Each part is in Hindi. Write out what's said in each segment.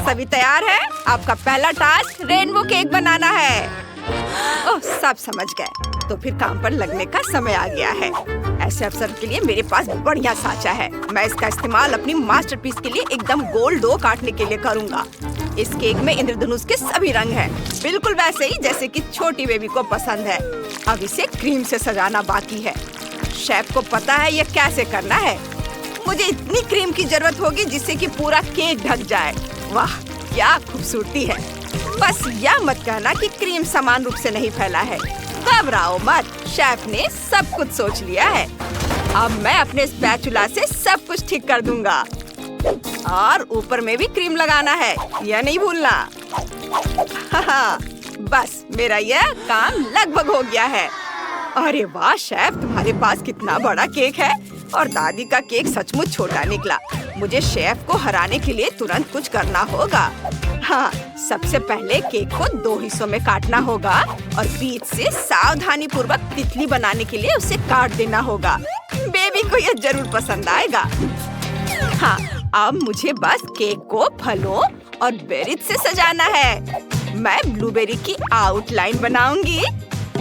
सभी तैयार है? आपका पहला टास्क रेनबो केक बनाना है। ओह, सब समझ गए। तो फिर काम पर लगने का समय आ गया है। ऐसे अवसर के लिए मेरे पास बढ़िया साँचा है। मैं इसका इस्तेमाल अपनी मास्टरपीस के लिए एकदम गोल डो काटने के लिए करूँगा। इस केक में इंद्रधनुष के सभी रंग हैं, बिल्कुल वैसे ही जैसे कि छोटी बेबी को पसंद है। अब इसे क्रीम से सजाना बाकी है। शेफ को पता है ये कैसे करना है। मुझे इतनी क्रीम की जरूरत होगी जिससे कि पूरा केक ढक जाए। वाह, क्या खूबसूरती है। बस यह मत कहना कि क्रीम समान रूप से नहीं फैला है। घबराओ मत, शेफ ने सब कुछ सोच लिया है। अब मैं अपने स्पैचुला से सब कुछ ठीक कर दूंगा। और ऊपर में भी क्रीम लगाना है, यह नहीं भूलना। बस मेरा यह काम लगभग हो गया है। अरे वाह शेफ, तुम्हारे पास कितना बड़ा केक है और दादी का केक सचमुच छोटा निकला। मुझे शेफ को हराने के लिए तुरंत कुछ करना होगा। हाँ, सबसे पहले केक को 2 हिस्सों में काटना होगा और बीच से सावधानी पूर्वक तितली बनाने के लिए उसे काट देना होगा। बेबी को यह जरूर पसंद आएगा। हाँ, अब मुझे बस केक को फलों और बेरीज से सजाना है। मैं ब्लूबेरी की आउटलाइन बनाऊंगी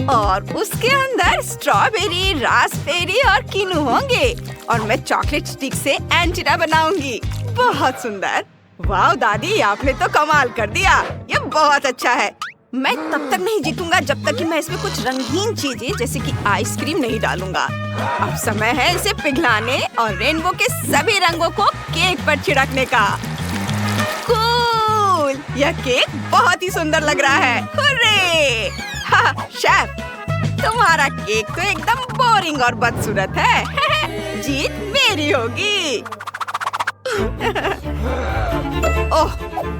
और उसके अंदर स्ट्रॉबेरी, रास्पबेरी और कीनू होंगे और मैं चॉकलेट स्टिक से एंटीना बनाऊंगी। बहुत सुंदर। वाह दादी, आपने तो कमाल कर दिया। ये बहुत अच्छा है। मैं तब तक नहीं जीतूंगा जब तक कि मैं इसमें कुछ रंगीन चीजें जैसे कि आइसक्रीम नहीं डालूंगा। अब समय है इसे पिघलाने और रेनबो के सभी रंगों को केक पर छिड़कने का। कूल! यह केक बहुत ही सुंदर लग रहा है। हुर्रे! हाँ, शेफ, तुम्हारा केक तो एकदम बोरिंग और बदसूरत है। जीत मेरी होगी। ओह,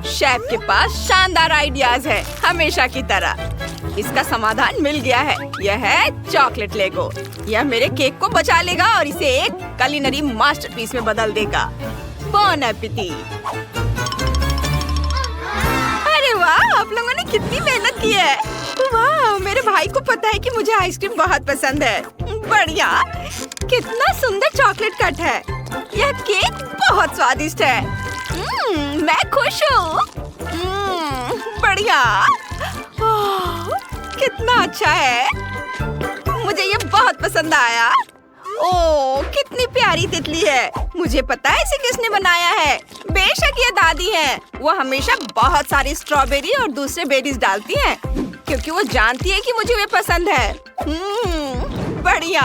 शेफ के पास शानदार आइडियाज है, हमेशा की तरह। इसका समाधान मिल गया है। यह है चॉकलेट लेगो। यह मेरे केक को बचा लेगा और इसे एक कुलिनरी मास्टरपीस में बदल देगा। बॉन एपेटिट। अरे वाह, आप लोगों ने कितनी मेहनत की है। वाह, मेरे भाई को पता है कि मुझे आइसक्रीम बहुत पसंद है। बढ़िया, कितना सुंदर चॉकलेट कट है। यह केक बहुत स्वादिष्ट है। मैं खुश हूँ। बढ़िया। ओह, कितना अच्छा है। मुझे ये बहुत पसंद आया। ओह, कितनी प्यारी तितली है। मुझे पता है इसे किसने बनाया है। बेशक ये दादी है। वो हमेशा बहुत सारी स्ट्रॉबेरी और दूसरे बेरीज डालती हैं, क्योंकि वो जानती है कि मुझे वे पसंद है। बढ़िया।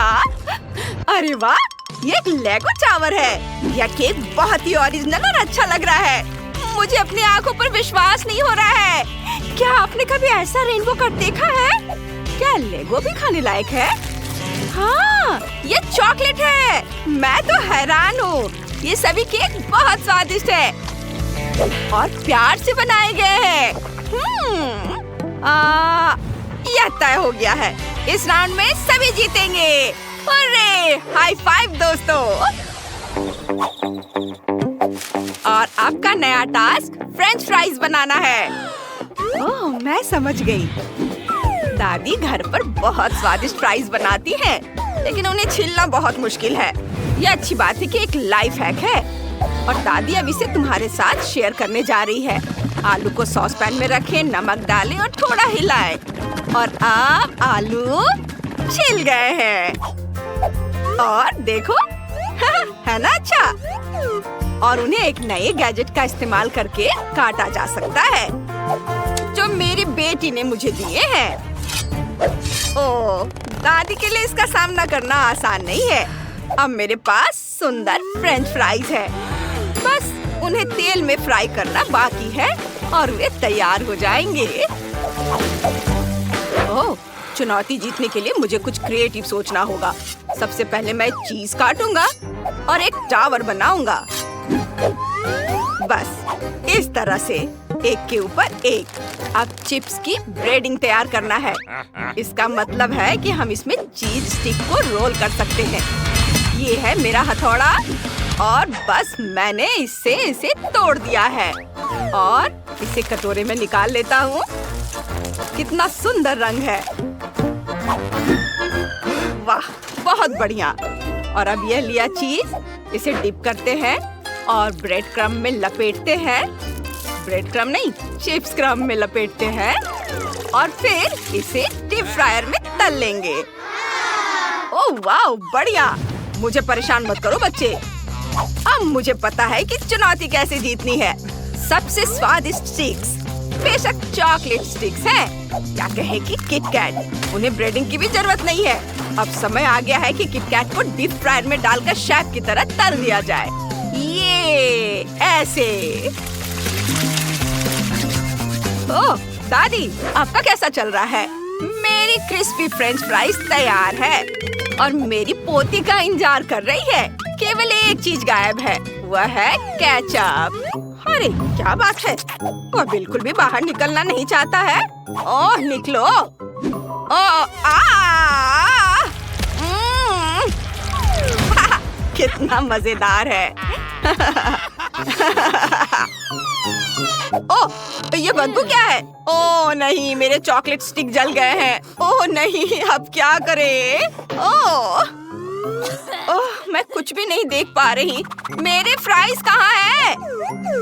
अरे वाह, ये एक लेगो टावर है। यह केक बहुत ही ओरिजिनल और अच्छा लग रहा है। मुझे अपनी आंखों पर विश्वास नहीं हो रहा है। क्या आपने कभी ऐसा रेनबो कट देखा है? क्या लेगो भी खाने लायक है? हाँ, ये चॉकलेट है। मैं तो हैरान हूँ। ये सभी केक बहुत स्वादिष्ट है और प्यार से बनाए गए हैं। यह तय हो गया है। इस राउंड में सभी जीतेंगे। अरे, हाई फाइव दोस्तों। और आपका नया टास्क फ्रेंच फ्राइज बनाना है। ओह, मैं समझ गई। दादी घर पर बहुत स्वादिष्ट फ्राइज बनाती हैं, लेकिन उन्हें छीलना बहुत मुश्किल है। यह अच्छी बात है कि एक लाइफ हैक है और दादी अब इसे तुम्हारे साथ शेयर करने जा रही है। आलू को सॉस पैन में रखें, नमक डालें और थोड़ा हिलाएं। और अब आलू छिल गए हैं। और देखो, है ना अच्छा। और उन्हें एक नए गैजेट का इस्तेमाल करके काटा जा सकता है, जो मेरी बेटी ने मुझे दिए हैं। ओह, दादी के लिए इसका सामना करना आसान नहीं है। अब मेरे पास सुंदर फ्रेंच फ्राइज है। बस उन्हें तेल में फ्राई करना बाकी है और वे तैयार हो जाएंगे। ओह, चुनौती जीतने के लिए मुझे कुछ क्रिएटिव सोचना होगा। सबसे पहले मैं चीज काटूंगा और एक टावर बनाऊंगा। बस इस तरह से, एक के ऊपर एक। अब चिप्स की ब्रेडिंग तैयार करना है। इसका मतलब है कि हम इसमें चीज स्टिक को रोल कर सकते हैं। ये है मेरा हथौड़ा और बस मैंने इसे तोड़ दिया है और इसे कटोरे में निकाल लेता हूँ। कितना सुंदर रंग है। वाह, बहुत बढ़िया। और अब यह लिया चीज, इसे डिप करते हैं और ब्रेड क्रम्ब में लपेटते हैं। ब्रेड क्रम्ब नहीं, चिप्स क्रम्ब में लपेटते हैं और फिर इसे डीप फ्रायर में तल लेंगे। ओह वाह, बढ़िया। मुझे परेशान मत करो बच्चे। अब मुझे पता है कि चुनौती कैसे जीतनी है। सबसे स्वादिष्ट स्टिक्स बेशक चॉकलेट स्टिक्स हैं, क्या कहे कि किटकैट। उन्हें ब्रेडिंग की भी जरूरत नहीं है। अब समय आ गया है कि किटकैट को डीप फ्रायर में डालकर शेफ की तरह तल दिया जाए। ये ऐसे। ओह दादी, आपका कैसा चल रहा है? मेरी क्रिस्पी फ्रेंच फ्राइज तैयार है और मेरी पोती का इंतजार कर रही है। केवल एक चीज गायब है, वह है केचप। अरे क्या बात है, वह बिल्कुल भी बाहर निकलना नहीं चाहता है। ओह निकलो। कितना मजेदार है। ओह, ये बदबू क्या है? ओह नहीं, मेरे चॉकलेट स्टिक जल गए हैं। ओह नहीं, अब क्या करें? ओह मैं कुछ भी नहीं देख पा रही। मेरे फ्राइज कहाँ हैं?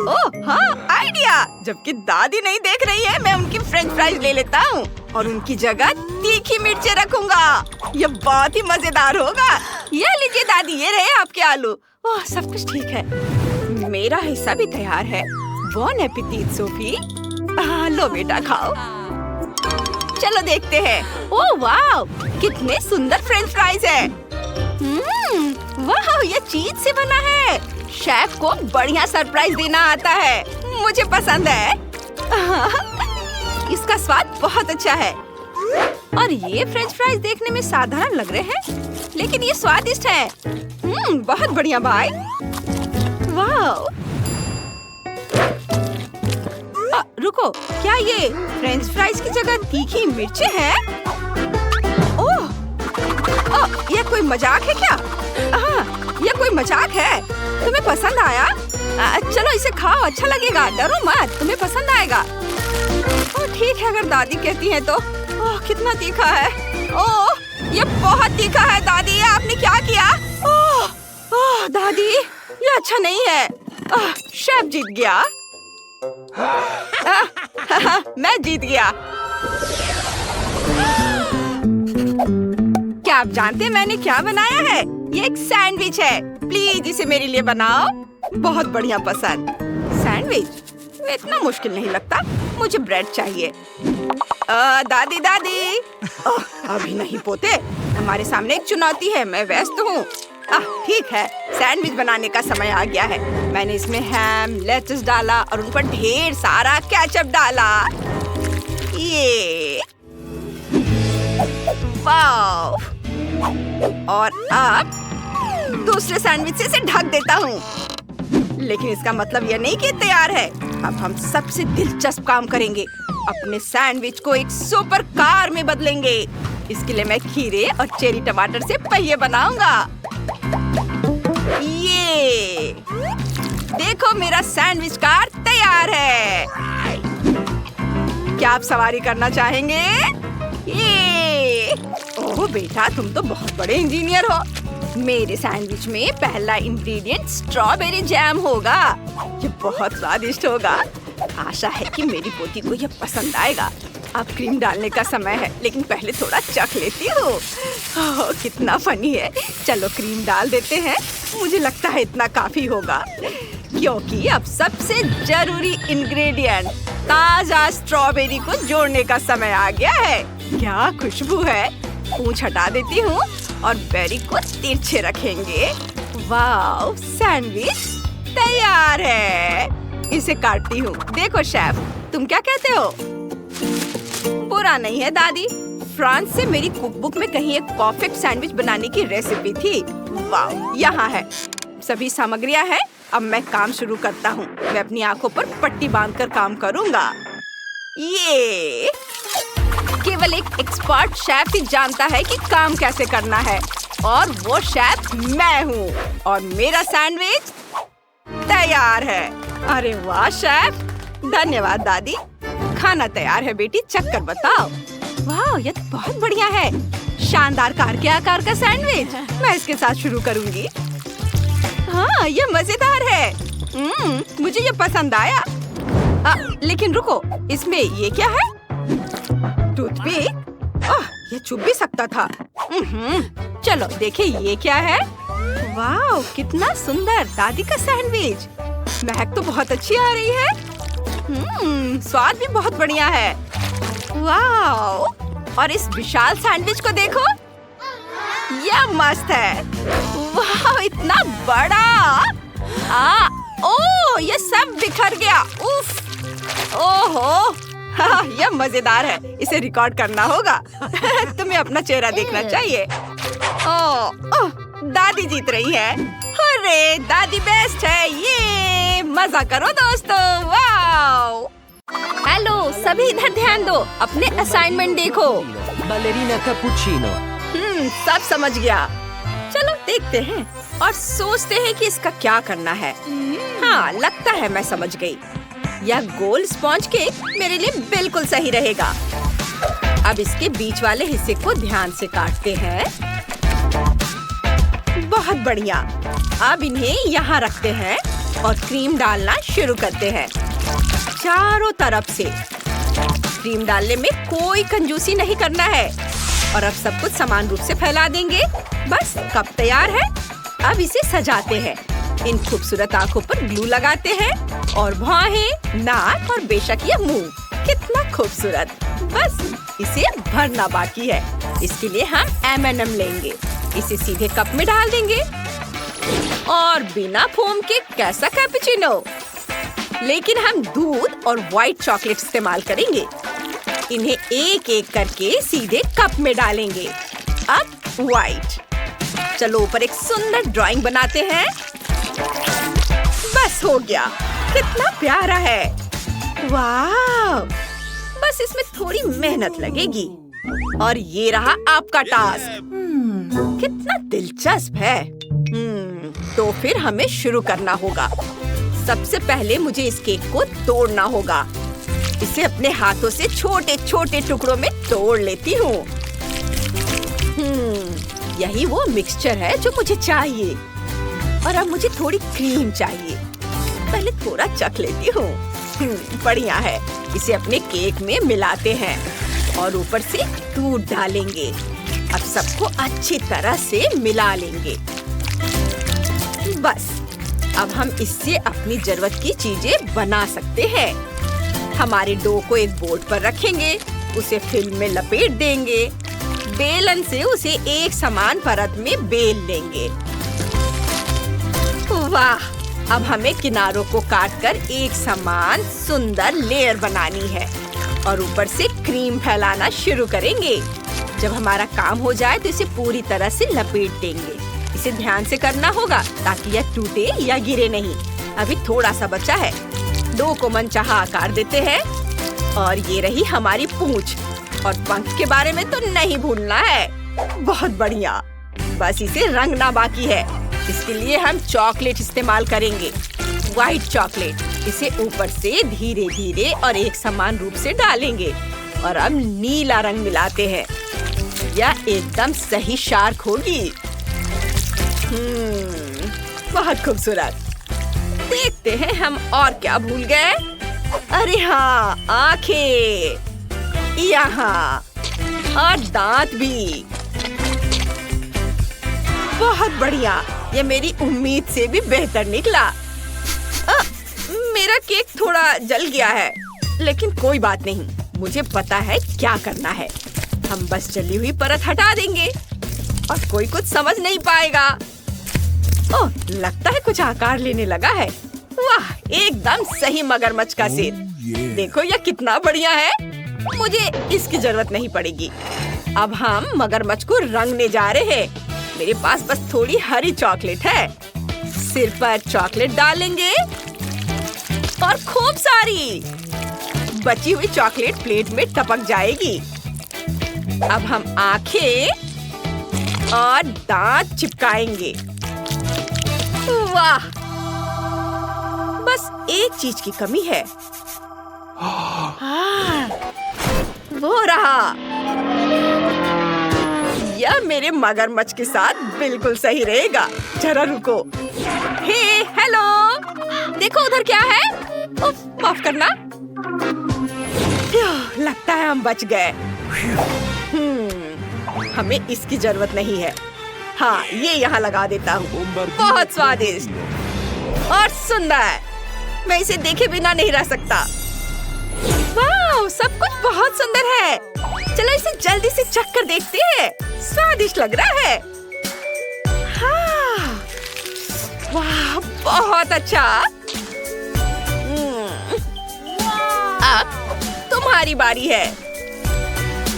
ओह हाँ, आइडिया। जबकि दादी नहीं देख रही है, मैं उनकी फ्रेंच फ्राइज ले लेता हूँ और उनकी जगह तीखी मिर्चें रखूंगा। ये बहुत ही मजेदार होगा। ये लीजिए दादी, ये रहे आपके आलू। ओह सब कुछ ठीक है। मेरा हिस्सा भी तैयार है। बॉन एपेटिट सोफी। लो बेटा खाओ। चलो देखते हैं। ओह वाह, कितने सुंदर फ्रेंच फ्राइज है। वाह, ये चीज से बना है। शेफ को बढ़िया सरप्राइज देना आता है। मुझे पसंद है। इसका स्वाद बहुत अच्छा है। और ये फ्रेंच फ्राइज देखने में साधारण लग रहे हैं, लेकिन ये स्वादिष्ट है। बहुत बढ़िया भाई। वाह। रुको, क्या ये फ्रेंच फ्राइज की जगह तीखी मिर्चें हैं? ओह, ये कोई मजाक है क्या? ये कोई मजाक है। तुम्हें पसंद आया? चलो इसे खाओ, अच्छा लगेगा। डरो मत, तुम्हें पसंद आएगा। ओह ठीक है, अगर दादी कहती है तो। ओह कितना तीखा है। ओह ये बहुत तीखा है दादी, आपने क्या किया? ओह दादी, ये अच्छा नहीं है। शेफ जीत गया। मैं जीत गया। क्या आप जानते हैं मैंने क्या बनाया है? ये एक सैंडविच है। प्लीज इसे मेरे लिए बनाओ। बहुत बढ़िया पसंद। सैंडविच इतना मुश्किल नहीं लगता। मुझे ब्रेड चाहिए। दादी दादी। अभी नहीं पोते, हमारे सामने एक चुनौती है। मैं व्यस्त हूँ। ठीक है, सैंडविच बनाने का समय आ गया है। मैंने इसमें हैम, लेट्स डाला और उन पर ढेर सारा केचप डाला। ये वाव। और अब दूसरे सैंडविच से इसे ढक देता हूँ। लेकिन इसका मतलब यह नहीं कि तैयार है। अब हम सबसे दिलचस्प काम करेंगे। अपने सैंडविच को एक सुपर कार में बदलेंगे। इसके लिए मैं खीरे और चेरी टमाटर से पहिए बनाऊंगा। ये देखो, मेरा सैंडविच कार तैयार है। क्या आप सवारी करना चाहेंगे? ये ओह बेटा, तुम तो बहुत बड़े इंजीनियर हो। मेरे सैंडविच में पहला इंग्रेडिएंट स्ट्रॉबेरी जैम होगा। ये बहुत स्वादिष्ट होगा। आशा है कि मेरी पोती को ये पसंद आएगा। अब क्रीम डालने का समय है, लेकिन पहले थोड़ा चख लेती हूँ। कितना फनी है। चलो क्रीम डाल देते हैं। मुझे लगता है इतना काफी होगा, क्योंकि अब सबसे जरूरी इंग्रेडिएंट ताजा स्ट्रॉबेरी को जोड़ने का समय आ गया है। क्या खुशबू है। पूंछ हटा देती हूँ और बेरी को तिरछे रखेंगे। वाह, सैंडविच तैयार है। इसे काटती हूँ। देखो शेफ, तुम क्या कहते हो? बुरा नहीं है दादी। फ्रांस से मेरी कुकबुक में कहीं एक परफेक्ट सैंडविच बनाने की रेसिपी थी। वाह, यहाँ है। सभी सामग्रियाँ हैं। अब मैं काम शुरू करता हूँ। मैं अपनी आंखों पर पट्टी बांधकर काम करूँगा। ये केवल एक एक्सपर्ट शेफ ही जानता है कि काम कैसे करना है, और वो शेफ मैं हूँ। और मेरा सैंडविच तैयार है। अरे वाह शेफ, धन्यवाद दादी। खाना तैयार है बेटी, चख कर बताओ। वाह, ये तो बहुत बढ़िया है। शानदार कार के आकार का सैंडविच। मैं इसके साथ शुरू करूंगी। हाँ, ये मजेदार है। मुझे ये पसंद आया। लेकिन रुको, इसमें ये क्या है? टूथपिक? ये चुभ भी सकता था। चलो देखें ये क्या है। वाह, कितना सुंदर दादी का सैंडविच। महक तो बहुत अच्छी आ रही है। स्वाद भी बहुत बढ़िया है। वाह, और इस विशाल सैंडविच को देखो, यह मस्त है। वाह, इतना बड़ा। ये सब बिखर गया। उफ, ओहो, यह मजेदार है। इसे रिकॉर्ड करना होगा। तुम्हें अपना चेहरा देखना चाहिए। दादी जीत रही है। अरे दादी बेस्ट है। ये मजा करो दोस्तों। वाओ, हेलो सभी, इधर ध्यान दो, अपने असाइनमेंट देखो। बालेरिना कैपुचिनो। सब समझ गया। चलो देखते हैं और सोचते हैं कि इसका क्या करना है। हाँ, लगता है मैं समझ गई। यह गोल स्पॉन्ज केक मेरे लिए बिल्कुल सही रहेगा। अब इसके बीच वाले हिस्से को ध्यान से काटते हैं। बहुत बढ़िया। अब इन्हें यहाँ रखते हैं और क्रीम डालना शुरू करते हैं चारों तरफ से। क्रीम डालने में कोई कंजूसी नहीं करना है। और अब सब कुछ समान रूप से फैला देंगे। बस कप तैयार है। अब इसे सजाते हैं। इन खूबसूरत आँखों पर ग्लू लगाते हैं और भौहें, नाक और बेशक ये मुंह। कितना खूबसूरत। बस इसे भरना बाकी है। इसके लिए हम M&M लेंगे। इसे सीधे कप में डाल देंगे और बिना फोम के कैसा कैपुचिनो। लेकिन हम दूध और व्हाइट चॉकलेट इस्तेमाल करेंगे। इन्हें एक एक करके सीधे कप में डालेंगे। अब व्हाइट। चलो ऊपर एक सुंदर ड्राइंग बनाते हैं। बस हो गया। कितना प्यारा है। वाह, बस इसमें थोड़ी मेहनत लगेगी। और ये रहा आपका टास्क। कितना दिलचस्प है। तो फिर हमें शुरू करना होगा। सबसे पहले मुझे इस केक को तोड़ना होगा। इसे अपने हाथों से छोटे छोटे टुकड़ों में तोड़ लेती हूँ। यही वो मिक्सचर है जो मुझे चाहिए। और अब मुझे थोड़ी क्रीम चाहिए। पहले थोड़ा चख लेती हूँ। बढ़िया है। इसे अपने केक में मिलाते हैं और ऊपर से दूध डालेंगे। अब सबको अच्छी तरह से मिला लेंगे। बस अब हम इससे अपनी जरूरत की चीजें बना सकते हैं। हमारे डो को एक बोर्ड पर रखेंगे। उसे फिल्म में लपेट देंगे। बेलन से उसे एक समान परत में बेल लेंगे। वाह, अब हमें किनारों को काटकर एक समान सुंदर लेयर बनानी है और ऊपर से क्रीम फैलाना शुरू करेंगे। जब हमारा काम हो जाए तो इसे पूरी तरह से लपेट देंगे। इसे ध्यान से करना होगा ताकि यह टूटे या गिरे नहीं। अभी थोड़ा सा बचा है। डो को मनचाहा आकार देते हैं। और ये रही हमारी पूंछ। और पंख के बारे में तो नहीं भूलना है। बहुत बढ़िया। बस इसे रंगना बाकी है। इसके लिए हम चॉकलेट इस्तेमाल करेंगे। White chocolate. इसे ऊपर से धीरे धीरे और एक समान रूप से डालेंगे। और अब नीला रंग मिलाते हैं। यह एकदम सही शार्क होगी। बहुत खूबसूरत। देखते हैं हम और क्या भूल गए। अरे हाँ, आंखें यहाँ और दांत भी। बहुत बढ़िया। ये मेरी उम्मीद से भी बेहतर निकला। मेरा केक थोड़ा जल गया है, लेकिन कोई बात नहीं। मुझे पता है क्या करना है। हम बस जली हुई परत हटा देंगे और कोई कुछ समझ नहीं पाएगा। ओह, लगता है कुछ आकार लेने लगा है। वाह, एकदम सही मगरमच्छ का सिर। देखो यह कितना बढ़िया है। मुझे इसकी जरूरत नहीं पड़ेगी। अब हम मगरमच्छ को रंगने जा रहे हैं। मेरे पास बस थोड़ी हरी चॉकलेट है। सिर पर चॉकलेट डालेंगे और खूब सारी। बची हुई चॉकलेट प्लेट में टपक जाएगी। अब हम आंखें और दांत चिपकाएंगे। वाह, बस एक चीज की कमी है। हाँ, वो रहा। यह मेरे मगरमच्छ के साथ बिल्कुल सही रहेगा। जरा रुको। हे, हेलो, देखो उधर क्या है। उफ, माफ करना, लगता है हम बच गए। हमें इसकी जरूरत नहीं है। हाँ, ये यहाँ लगा देता हूँ। बहुत स्वादिष्ट और सुंदर। मैं इसे देखे बिना नहीं रह सकता। वाह, सब कुछ बहुत सुंदर है। चलो इसे जल्दी से चख कर देखते हैं। स्वादिष्ट लग रहा है। हाँ, वाह, बहुत अच्छा। अब तुम्हारी बारी है।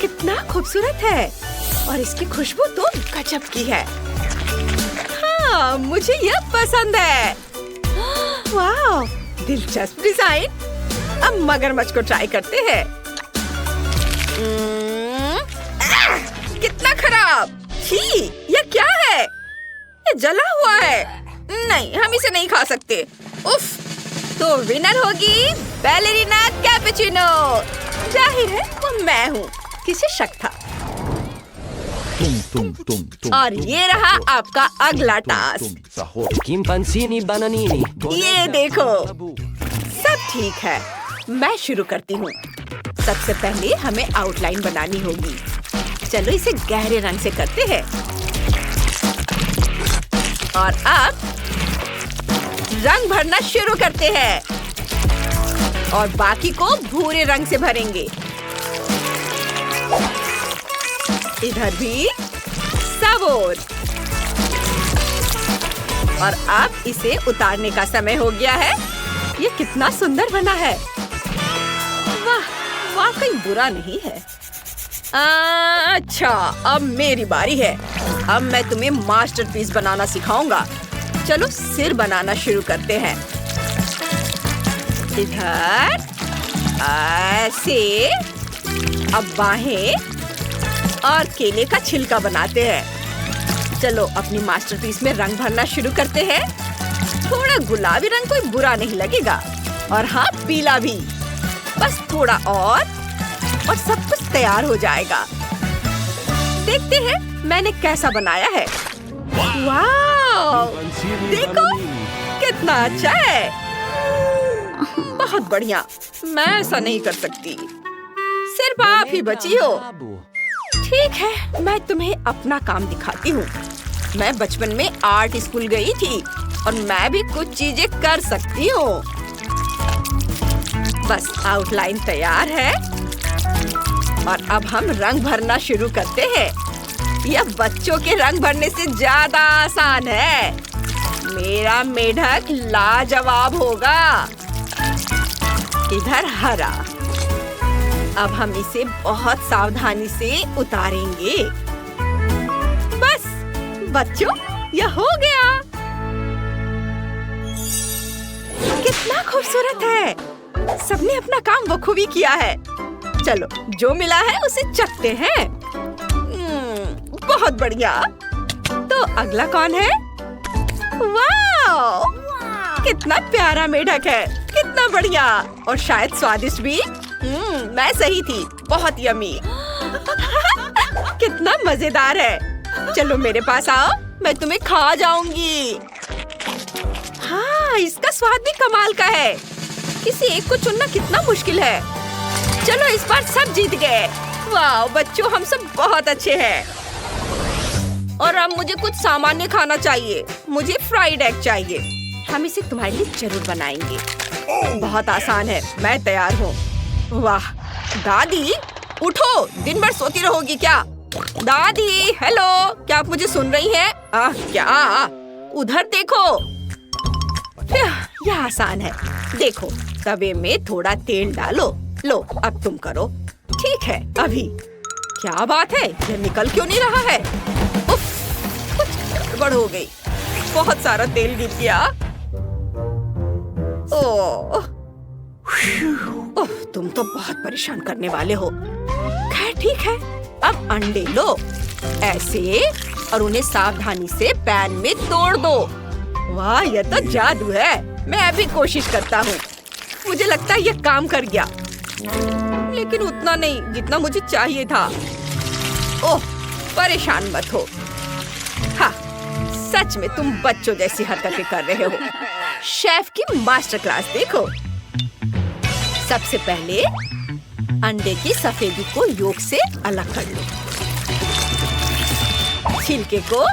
कितना खूबसूरत है और इसकी खुशबू तो गजब की है। हाँ, मुझे यह पसंद है। वाह, दिलचस्प डिजाइन। अब मगरमच्छ को ट्राई करते हैं। कितना खराब। छी, यह क्या है? ये जला हुआ है। नहीं, हम इसे नहीं खा सकते। उफ, तो विनर होगी बैलेरिना कैपुचिनो। जाहिर है वो मैं हूँ। किसे शक था? और ये रहा आपका अगला टास्क। Chimpanzini bananini. ये देखो, सब ठीक है। मैं शुरू करती हूँ। सबसे पहले हमें आउटलाइन बनानी होगी। चलो इसे गहरे रंग से करते हैं। और अब रंग भरना शुरू करते हैं और बाकी को भूरे रंग से भरेंगे। इधर भी सब और अब इसे उतारने का समय हो गया है। ये कितना सुंदर बना है। वाह, वाकई बुरा नहीं है। अच्छा, अब मेरी बारी है। अब मैं तुम्हें मास्टरपीस बनाना सिखाऊंगा। चलो सिर बनाना शुरू करते हैं। इधर ऐसे। अब बाहें और केले का छिलका बनाते हैं। चलो अपनी मास्टरपीस में रंग भरना शुरू करते हैं। थोड़ा गुलाबी रंग कोई बुरा नहीं लगेगा। और हाँ, पीला भी। बस थोड़ा और सब कुछ तैयार हो जाएगा। देखते हैं मैंने कैसा बनाया है। वाह, देखो कितना अच्छा है। बहुत बढ़िया। मैं ऐसा नहीं कर सकती। सिर्फ आप ही बची हो। ठीक है, मैं तुम्हें अपना काम दिखाती हूँ। मैं बचपन में आर्ट स्कूल गई थी और मैं भी कुछ चीजें कर सकती हूँ। बस आउटलाइन तैयार है और अब हम रंग भरना शुरू करते हैं। यह बच्चों के रंग भरने से ज्यादा आसान है। मेरा मेढक लाजवाब होगा। इधर हरा। अब हम इसे बहुत सावधानी से उतारेंगे। बस बच्चों, यह हो गया। कितना खूबसूरत है। सबने अपना काम बखूबी किया है। चलो, जो मिला है उसे चखते हैं। बहुत बढ़िया। तो अगला कौन है? वाह, कितना प्यारा मेढक है। कितना बढ़िया और शायद स्वादिष्ट भी। मैं सही थी। बहुत यमी। कितना मजेदार है। चलो मेरे पास आओ, मैं तुम्हें खा जाऊंगी। हाँ, इसका स्वाद भी कमाल का है। किसी एक को चुनना कितना मुश्किल है। चलो इस बार सब जीत गए। वाह बच्चों, हम सब बहुत अच्छे हैं। और अब मुझे कुछ सामान्य खाना चाहिए। मुझे फ्राइड एग चाहिए। हम इसे तुम्हारे लिए जरूर बनाएंगे। बहुत आसान है। मैं तैयार हूँ। वाह दादी, उठो। दिन भर सोती रहोगी क्या? दादी, हेलो, क्या आप मुझे सुन रही हैं? क्या? उधर देखो। यह आसान है। देखो, तवे में थोड़ा तेल डालो। लो, अब तुम करो। ठीक है, अभी। क्या बात है, यह निकल क्यों नहीं रहा है? उफ, कुछ गड़बड़ हो गई। बहुत सारा तेल गिर गया। ओह, तुम तो बहुत परेशान करने वाले हो। खैर ठीक है, अब अंडे लो ऐसे और उन्हें सावधानी से पैन में तोड़ दो। वाह, यह तो जादू है। मैं अभी कोशिश करता हूँ। मुझे लगता है यह काम कर गया, लेकिन उतना नहीं जितना मुझे चाहिए था। ओह, परेशान मत हो। हाँ, सच में तुम बच्चों जैसी हरकतें कर रहे हो। शेफ की मास्टर क्लास देखो। सबसे पहले अंडे की सफेदी को योक से अलग कर लो। छिलके को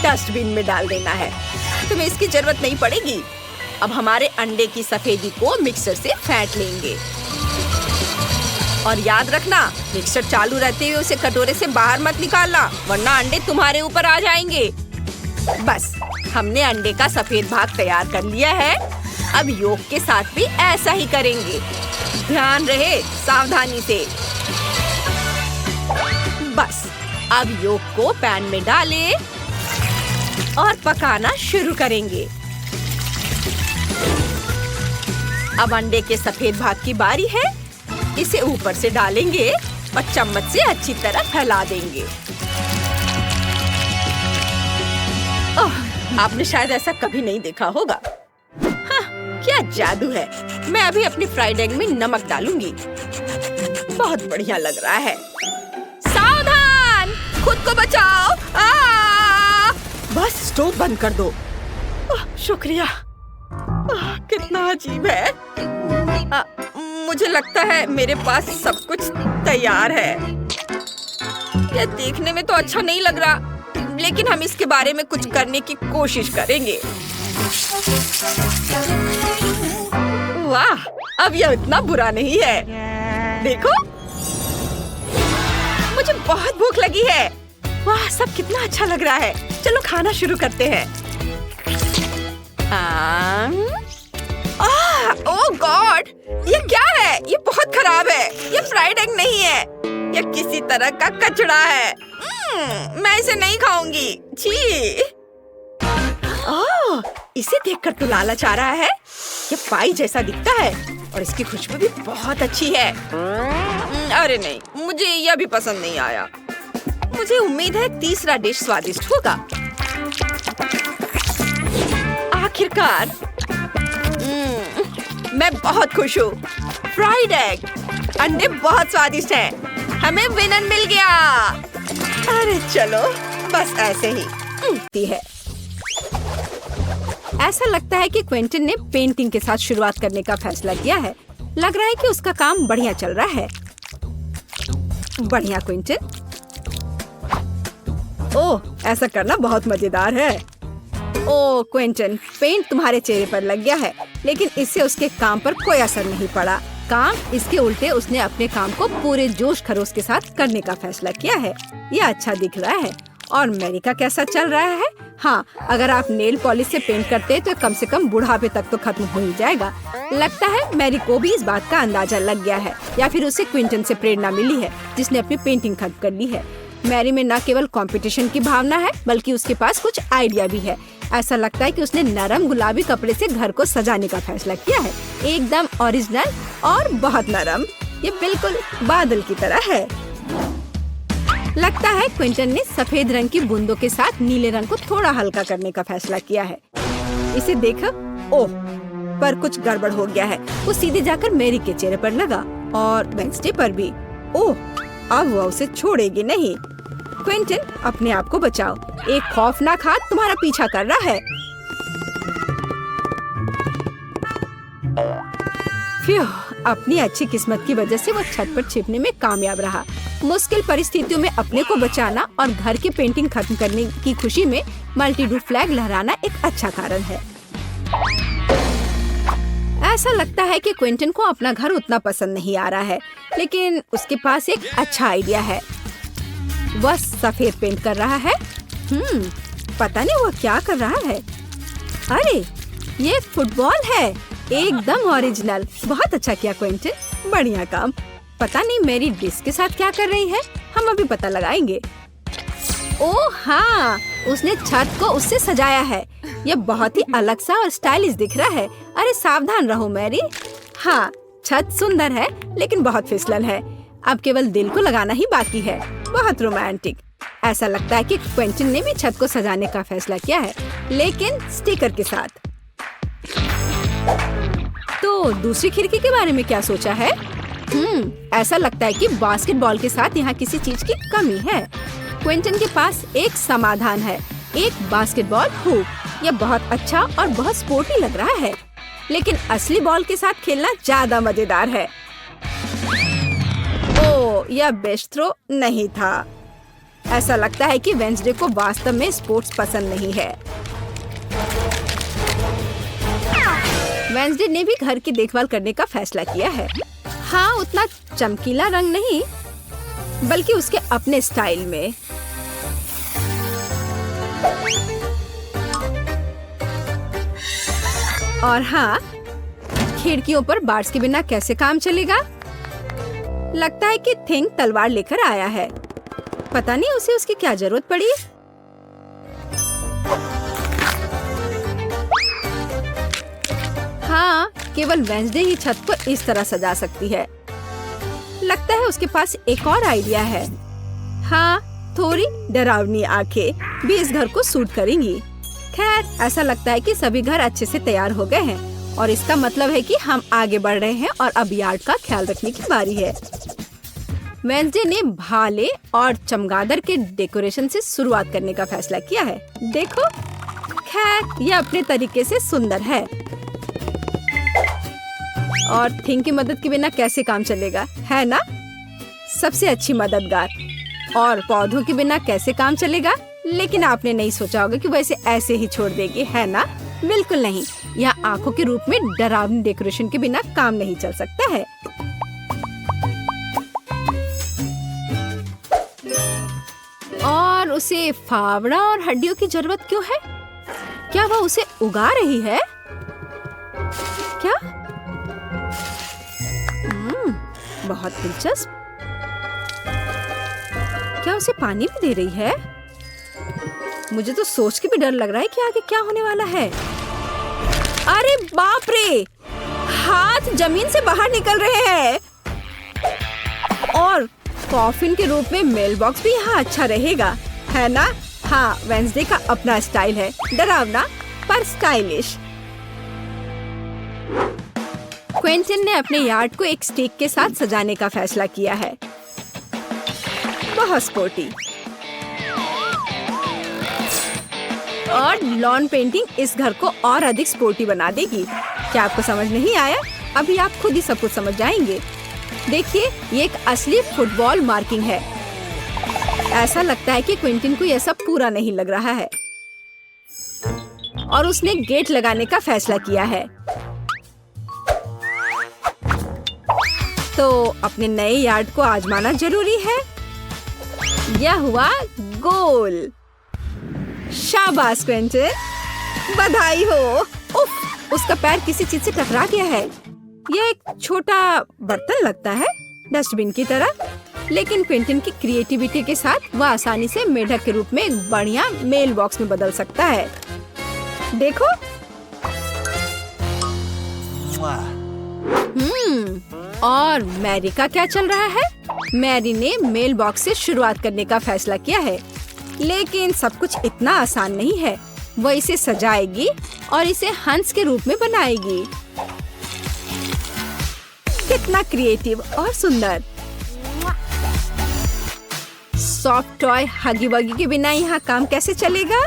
डस्टबिन में डाल देना है, तुम्हें इसकी जरूरत नहीं पड़ेगी। अब हमारे अंडे की सफेदी को मिक्सर से फेंट लेंगे। और याद रखना, मिक्सर चालू रहते हुए उसे कटोरे से बाहर मत निकालना, वरना अंडे तुम्हारे ऊपर आ जाएंगे। बस, हमने अंडे का सफेद भाग तैयार कर लिया है। अब योक के साथ भी ऐसा ही करेंगे। ध्यान रहे, सावधानी से। बस, अब योक को पैन में डालें और पकाना शुरू करेंगे। अब अंडे के सफेद भाग की बारी है। इसे ऊपर से डालेंगे और चम्मच से अच्छी तरह फैला देंगे। ओह, आपने शायद ऐसा कभी नहीं देखा होगा। हाँ, क्या जादू है। मैं अभी अपनी फ्राइड एग में नमक डालूंगी। बहुत बढ़िया लग रहा है। सावधान, खुद को बचाओ। बस स्टोव बंद कर दो। शुक्रिया। कितना अजीब है। मुझे लगता है मेरे पास सब कुछ तैयार है। यह देखने में तो अच्छा नहीं लग रहा, लेकिन हम इसके बारे में कुछ करने की कोशिश करेंगे। वाह, अब यह इतना बुरा नहीं है। देखो, मुझे बहुत भूख लगी है। वाह, सब कितना अच्छा लग रहा है। चलो खाना शुरू करते हैं। ओह गॉड, ये क्या है? ये बहुत खराब है। ये फ्राइड एग नहीं है, ये किसी तरह का कचड़ा है। मैं इसे नहीं खाऊंगी। छी। ओह, इसे देखकर तो लालच आ रहा है। ये पाई जैसा दिखता है और इसकी खुशबू भी बहुत अच्छी है। अरे नहीं, मुझे यह भी पसंद नहीं आया। मुझे उम्मीद है तीसरा डिश स्वादिष्ट होगा। आखिरकार मैं बहुत खुश हूँ। फ्राइड एग, अंडे बहुत स्वादिष्ट हैं। हमें विनर मिल गया। अरे चलो, बस ऐसे ही है। ऐसा लगता है कि क्विंटन ने पेंटिंग के साथ शुरुआत करने का फैसला किया है। लग रहा है कि उसका काम बढ़िया चल रहा है। बढ़िया क्विंटन। ओह, ऐसा करना बहुत मजेदार है। ओह क्विंटन, पेंट तुम्हारे चेहरे पर लग गया है, लेकिन इससे उसके काम पर कोई असर नहीं पड़ा। काम इसके उल्टे उसने अपने काम को पूरे जोश खरोश के साथ करने का फैसला किया है। यह अच्छा दिख रहा है। और मैरी का कैसा चल रहा है? हाँ, अगर आप नेल पॉलिश से पेंट करते हैं तो कम से कम बुढ़ापे तक तो खत्म हो ही जाएगा। लगता है मैरी को भी इस बात का अंदाजा लग गया है, या फिर उसे क्विंटन से प्रेरणा मिली है, जिसने अपनी पेंटिंग खत्म कर ली है। मैरी में न केवल कंपटीशन की भावना है, बल्कि उसके पास कुछ आइडिया भी है। ऐसा लगता है कि उसने नरम गुलाबी कपड़े से घर को सजाने का फैसला किया है। एकदम ओरिजिनल और बहुत नरम। ये बिल्कुल बादल की तरह है। लगता है क्विंटन ने सफेद रंग की बूंदों के साथ नीले रंग को थोड़ा हल्का करने का फैसला किया है। इसे देखो। ओह, पर कुछ गड़बड़ हो गया है। वो सीधे जाकर मैरी के चेहरे पर लगा और वेंसडे पर भी। ओह, अब वो उसे छोड़ेगी नहीं। क्विंटन, अपने आप को बचाओ। एक खौफनाक हाथ तुम्हारा पीछा कर रहा है। फ्यू, अपनी अच्छी किस्मत की वजह से वो छत पर छिपने में कामयाब रहा। मुश्किल परिस्थितियों में अपने को बचाना और घर की पेंटिंग खत्म करने की खुशी में मल्टी-डू फ्लैग लहराना एक अच्छा कारण है। ऐसा लगता है कि क्विंटन को अपना घर उतना पसंद नहीं आ रहा है, लेकिन उसके पास एक अच्छा आइडिया है। वह सफेद पेंट कर रहा है। पता नहीं वह क्या कर रहा है। अरे, ये एक फुटबॉल है। एकदम ओरिजिनल। बहुत अच्छा किया क्विंटन, बढ़िया काम। पता नहीं मेरी डिश के साथ क्या कर रही है। हम अभी पता लगाएंगे। ओह हाँ, उसने छत को उससे सजाया है। यह बहुत ही अलग सा और स्टाइलिश दिख रहा है। अरे सावधान रहो मैरी। हाँ, छत सुंदर है, लेकिन बहुत फिसलन है। अब केवल दिल को लगाना ही बाकी है। बहुत रोमांटिक। ऐसा लगता है कि क्विंटन ने भी छत को सजाने का फैसला किया है, लेकिन स्टिकर के साथ। तो दूसरी खिड़की के बारे में क्या सोचा है? ऐसा लगता है कि बास्केटबॉल के साथ यहाँ किसी चीज की कमी है। क्विंटन के पास एक समाधान है, एक बास्केटबॉल हुप। यह बहुत अच्छा और बहुत स्पोर्टी लग रहा है। लेकिन असली बॉल के साथ खेलना ज्यादा मजेदार है। ओह, यह बेस्ट थ्रो नहीं था। ऐसा लगता है कि वेंसडे को वास्तव में स्पोर्ट्स पसंद नहीं है। वेंसडे ने भी घर की देखभाल करने का फैसला किया है। हाँ, उतना चमकीला रंग नहीं, बल्कि उसके अपने स्टाइल में। और हाँ, खिड़कियों पर बार्स के बिना कैसे काम चलेगा? लगता है कि थिंग तलवार लेकर आया है। पता नहीं उसे उसकी क्या जरूरत पड़ी। हाँ, केवल वेंसडे ही छत को इस तरह सजा सकती है। लगता है उसके पास एक और आइडिया है। हाँ, थोड़ी डरावनी आंखें भी इस घर को सूट करेंगी। खैर, ऐसा लगता है कि सभी घर अच्छे से तैयार हो गए हैं और इसका मतलब है कि हम आगे बढ़ रहे हैं और अब यार्ड का ख्याल रखने की बारी है। वेंसडे ने भाले और चमगादड़ के डेकोरेशन से शुरुआत करने का फैसला किया है। देखो, खैर यह अपने तरीके से सुंदर है। और थिंग की मदद के बिना कैसे काम चलेगा, है ना? सबसे अच्छी मददगार। और पौधों के बिना कैसे काम चलेगा? लेकिन आपने नहीं सोचा होगा कि वैसे ऐसे ही छोड़ देगी, है ना? बिल्कुल नहीं। यह आंखों के रूप में डरावनी डेकोरेशन के बिना काम नहीं चल सकता है। और उसे फावड़ा और हड्डियों की जरूरत क्यों है? क्या वह उसे उगा रही है? क्या? बहुत दिलचस्प। क्या उसे पानी भी दे रही है? मुझे तो सोच के भी डर लग रहा है कि आगे क्या होने वाला है। अरे बाप रे! हाथ जमीन से बाहर निकल रहे हैं। और कॉफिन के रूप में मेल बॉक्स भी यहाँ अच्छा रहेगा, है ना? हाँ, वेंसडे का अपना स्टाइल है, डरावना पर स्टाइलिश। क्विंटन ने अपने यार्ड को एक स्टिक के साथ सजाने का फैसला किया है। बहुत स्पोर्टी। और लॉन पेंटिंग इस घर को और अधिक स्पोर्टी बना देगी। क्या आपको समझ नहीं आया? अभी आप खुद ही सब कुछ समझ जाएंगे। देखिए, ये एक असली फुटबॉल मार्किंग है। ऐसा लगता है कि क्विंटन को यह सब पूरा नहीं लग रहा है और उसने गेट लगाने का फैसला किया है। तो अपने नए यार्ड को आजमाना जरूरी है। यह हुआ गोल। शाबाश क्विंटन, बधाई हो। उफ, उसका पैर किसी चीज से टकरा गया है। यह एक छोटा बर्तन लगता है, डस्टबिन की तरह, लेकिन क्विंटन की क्रिएटिविटी के साथ वह आसानी से मेढक के रूप में एक बढ़िया मेल बॉक्स में बदल सकता है। देखो। और मैरी का क्या चल रहा है? मैरी ने मेल बॉक्स से शुरुआत करने का फैसला किया है, लेकिन सब कुछ इतना आसान नहीं है। वह इसे सजाएगी और इसे हंस के रूप में बनाएगी। कितना क्रिएटिव और सुंदर। सॉफ्ट टॉय हगी वगी के बिना यहाँ काम कैसे चलेगा?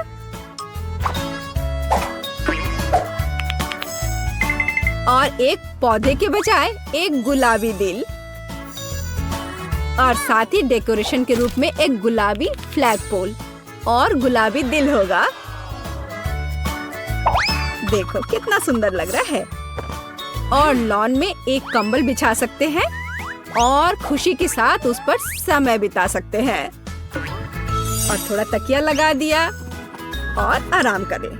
और एक पौधे के बजाय एक गुलाबी दिल, और साथ ही डेकोरेशन के रूप में एक गुलाबी फ्लैग पोल और गुलाबी दिल होगा। देखो कितना सुंदर लग रहा है। और लॉन में एक कंबल बिछा सकते हैं और खुशी के साथ उस पर समय बिता सकते हैं। और थोड़ा तकिया लगा दिया और आराम करें।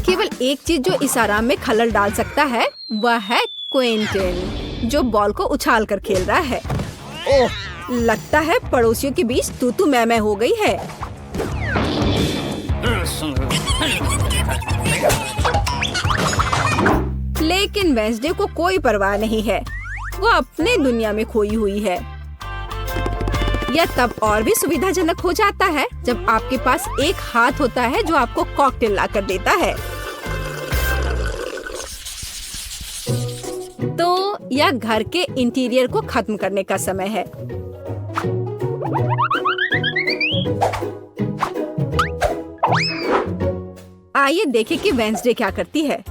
केवल एक चीज जो इस आराम में खलल डाल सकता है वह है क्विंटन, जो बॉल को उछाल कर खेल रहा है। ओह, लगता है पड़ोसियों के बीच तू मैं हो गई है। लेकिन वेंसडे को कोई परवाह नहीं है। वो अपने दुनिया में खोई हुई है। यह तब और भी सुविधाजनक हो जाता है जब आपके पास एक हाथ होता है जो आपको कॉकटेल ला कर देता है। तो यह घर के इंटीरियर को खत्म करने का समय है। आइए देखें कि वेंसडे क्या करती है।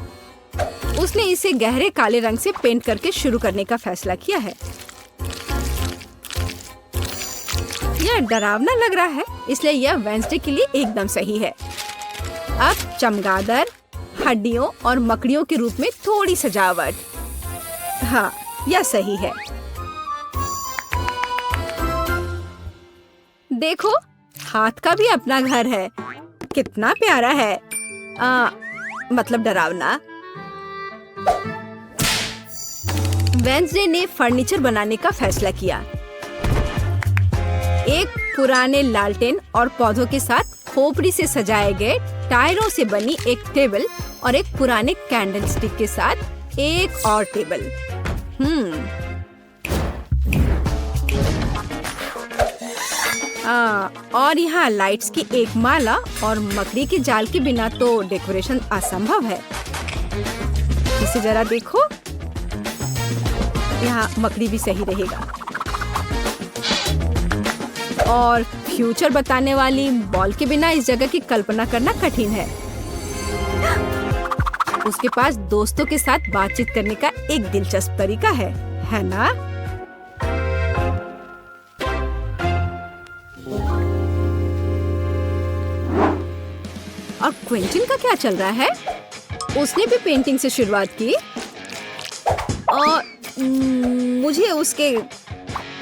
उसने इसे गहरे काले रंग से पेंट करके शुरू करने का फैसला किया है। यह डरावना लग रहा है, इसलिए यह वेंसडे के लिए एकदम सही है। अब चमगादड़, हड्डियों और मकड़ियों के रूप में थोड़ी सजावट। हाँ, यह सही है। देखो, हाथ का भी अपना घर है। कितना प्यारा है। मतलब डरावना। वेंसडे ने फर्नीचर बनाने का फैसला किया। एक पुराने लालटेन और पौधों के साथ खोपड़ी से सजाए गए टायरों से बनी एक टेबल और एक पुराने कैंडल स्टिक के साथ एक और टेबल। और यहाँ लाइट्स की एक माला और मकड़ी के जाल के बिना तो डेकोरेशन असंभव है। इसे जरा देखो, यहाँ मकड़ी भी सही रहेगा। और फ्यूचर बताने वाली बॉल के बिना इस जगह की कल्पना करना कठिन है। उसके पास दोस्तों के साथ बातचीत करने का एक दिलचस्प तरीका है ना? और क्विंटन का क्या चल रहा है? उसने भी पेंटिंग से शुरुआत की और मुझे उसके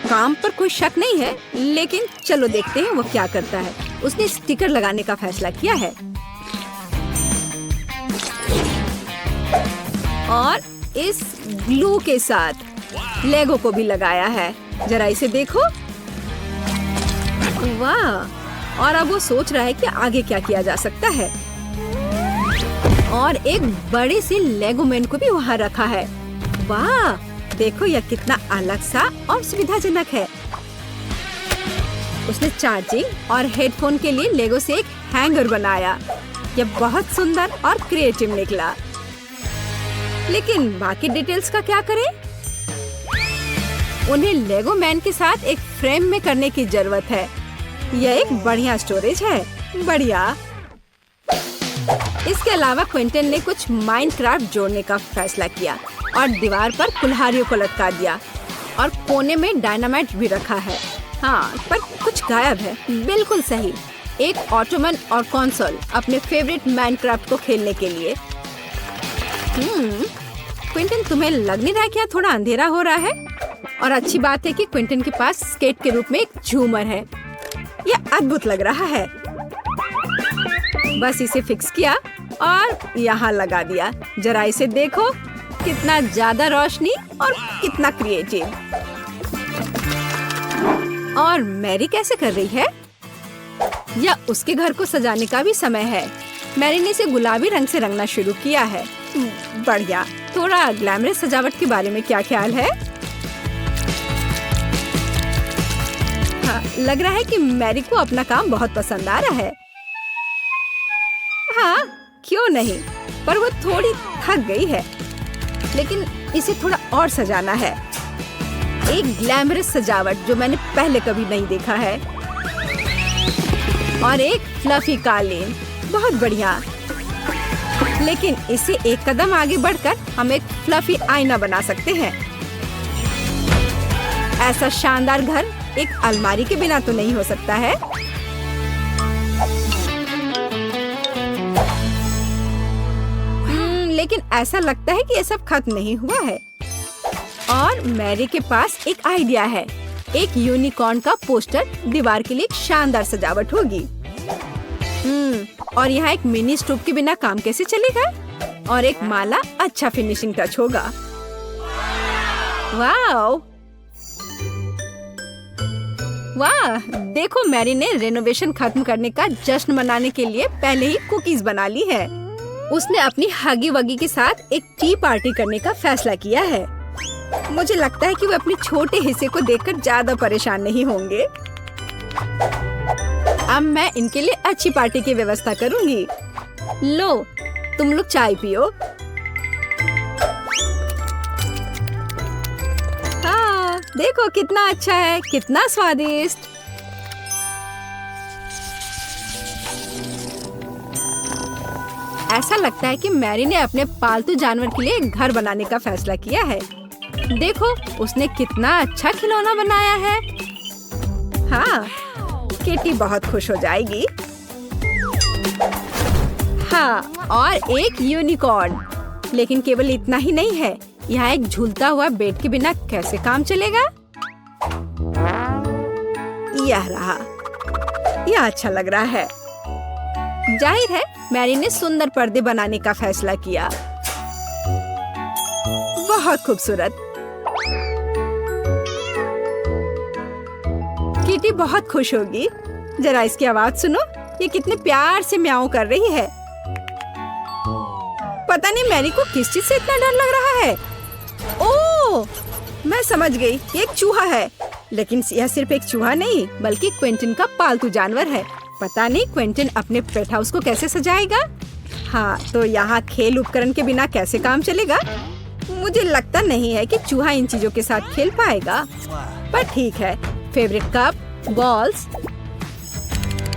काम पर कोई शक नहीं है, लेकिन चलो देखते हैं वो क्या करता है। उसने स्टिकर लगाने का फैसला किया है और इस ग्लू के साथ लेगो को भी लगाया है। जरा इसे देखो, वाह! और अब वो सोच रहा है कि आगे क्या किया जा सकता है। और एक बड़े से लेगो मैन को भी वहाँ रखा है। वाह! देखो यह कितना अलग सा और सुविधाजनक है। उसने चार्जिंग और हेडफोन के लिए लेगो से एक हैंगर बनाया। यह बहुत सुंदर और क्रिएटिव निकला। लेकिन बाकी डिटेल्स का क्या करें? उन्हें लेगो मैन के साथ एक फ्रेम में करने की जरूरत है। यह एक बढ़िया स्टोरेज है। बढ़िया। इसके अलावा क्विंटन ने कुछ माइनक्राफ्ट जोड़ने का फैसला किया और दीवार पर कुल्हाड़ियों को लटका दिया और कोने में डायनामाइट भी रखा है। हाँ, पर कुछ गायब है। बिल्कुल सही। एक ऑटोमन और कंसोल अपने फेवरेट माइनक्राफ्ट को खेलने के लिए। क्विंटन, तुम्हें लग नहीं रहा क्या थोड़ा अंधेरा हो रहा है? और अच्छी बात है कि क्विंटन के पास स्केट के रूप में एक झूमर है। यह अद्भुत लग रहा है। बस इसे फिक्स किया और यहाँ लगा दिया। जरा इसे देखो, कितना ज्यादा रोशनी और कितना क्रिएटिव। और मैरी कैसे कर रही है? या उसके घर को सजाने का भी समय है। मैरी ने इसे गुलाबी रंग से रंगना शुरू किया है। बढ़िया। थोड़ा ग्लैमरस सजावट के बारे में क्या ख्याल है? हाँ, लग रहा है कि मैरी को अपना काम बहुत पसंद आ रहा है। हाँ, क्यों नहीं, पर वो थोड़ी थक गई है। लेकिन इसे थोड़ा और सजाना है। एक ग्लैमरस सजावट जो मैंने पहले कभी नहीं देखा है। और एक फ्लफी कालीन, बहुत बढ़िया। लेकिन इसे एक कदम आगे बढ़कर हम एक फ्लफी आईना बना सकते हैं। ऐसा शानदार घर एक अलमारी के बिना तो नहीं हो सकता है। लेकिन ऐसा लगता है कि ये सब खत्म नहीं हुआ है। और मैरी के पास एक आइडिया है। एक यूनिकॉर्न का पोस्टर दीवार के लिए एक शानदार सजावट होगी। और यहाँ एक मिनी स्टोव के बिना काम कैसे चलेगा? और एक माला अच्छा फिनिशिंग टच होगा। वाह! वाह! देखो, मैरी ने रेनोवेशन खत्म करने का जश्न मनाने के लिए पहले ही कुकीज बना ली है। उसने अपनी हगी वगी के साथ एक टी पार्टी करने का फैसला किया है। मुझे लगता है कि वो अपने छोटे हिस्से को देखकर ज्यादा परेशान नहीं होंगे। अब मैं इनके लिए अच्छी पार्टी की व्यवस्था करूंगी। लो, तुम लोग चाय पियो। हाँ, देखो कितना अच्छा है, कितना स्वादिष्ट। ऐसा लगता है कि मैरी ने अपने पालतू जानवर के लिए एक घर बनाने का फैसला किया है। देखो उसने कितना अच्छा खिलौना बनाया है। हाँ, किटी बहुत खुश हो जाएगी। हाँ, और एक यूनिकॉर्न। लेकिन केवल इतना ही नहीं है, यहाँ एक झूलता हुआ बेड के बिना कैसे काम चलेगा? यह रहा, यह अच्छा लग रहा है। जाहिर है मैरी ने सुंदर पर्दे बनाने का फैसला किया। बहुत खूबसूरत। किटी बहुत खुश होगी। जरा इसकी आवाज सुनो, ये कितने प्यार से म्याऊं कर रही है। पता नहीं मैरी को किस चीज से इतना डर लग रहा है। ओह, मैं समझ गई, ये एक चूहा है। लेकिन यह सिर्फ एक चूहा नहीं, बल्कि क्विंटन का पालतू जानवर है। पता नहीं क्विंटन अपने पेट हाउस को कैसे सजाएगा। हाँ, तो यहाँ खेल उपकरण के बिना कैसे काम चलेगा? मुझे लगता नहीं है कि चूहा इन चीजों के साथ खेल पाएगा, पर ठीक है। Favourite cup, balls.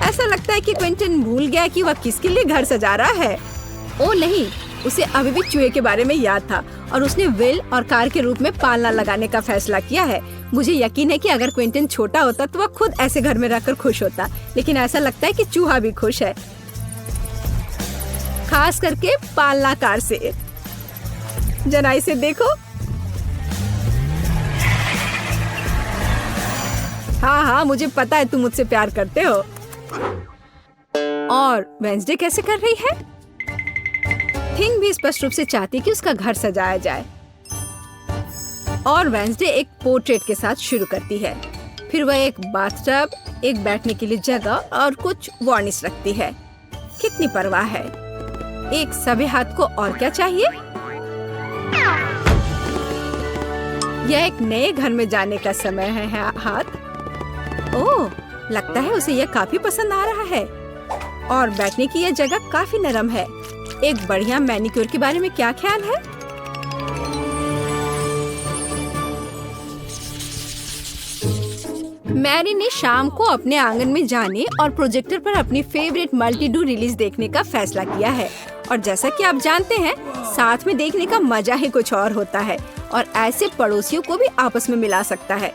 ऐसा लगता है कि क्विंटन भूल गया कि वह किसके लिए घर सजा रहा है। ओ नहीं, उसे अभी भी चूहे के बारे में याद था और उसने व्हील और कार के रूप में पालना लगाने का फैसला किया है। मुझे यकीन है कि अगर क्विंटन छोटा होता तो वह खुद ऐसे घर में रहकर खुश होता, लेकिन ऐसा लगता है कि चूहा भी खुश है, खास करके पालना कार से। जरा इसे देखो। हाँ हाँ, मुझे पता है तुम मुझसे प्यार करते हो। और वेंसडे कैसे कर रही है? थिंग भी स्पष्ट रूप से चाहती कि उसका घर सजाया जाए। और वेंसडे एक पोर्ट्रेट के साथ शुरू करती है। फिर वह एक बाथटब, एक बैठने के लिए जगह और कुछ वार्निश रखती है। कितनी परवाह है। एक सभ्य हाथ को और क्या चाहिए? यह एक नए घर में जाने का समय है। हाथ, ओह, लगता है उसे यह काफी पसंद आ रहा है। और बैठने की यह जगह काफी नरम है। एक बढ़िया मैनिक्योर के बारे में क्या ख्याल है? मैरी ने शाम को अपने आंगन में जाने और प्रोजेक्टर पर अपनी फेवरेट मल्टी-डू रिलीज देखने का फैसला किया है। और जैसा कि आप जानते हैं, साथ में देखने का मजा ही कुछ और होता है और ऐसे पड़ोसियों को भी आपस में मिला सकता है।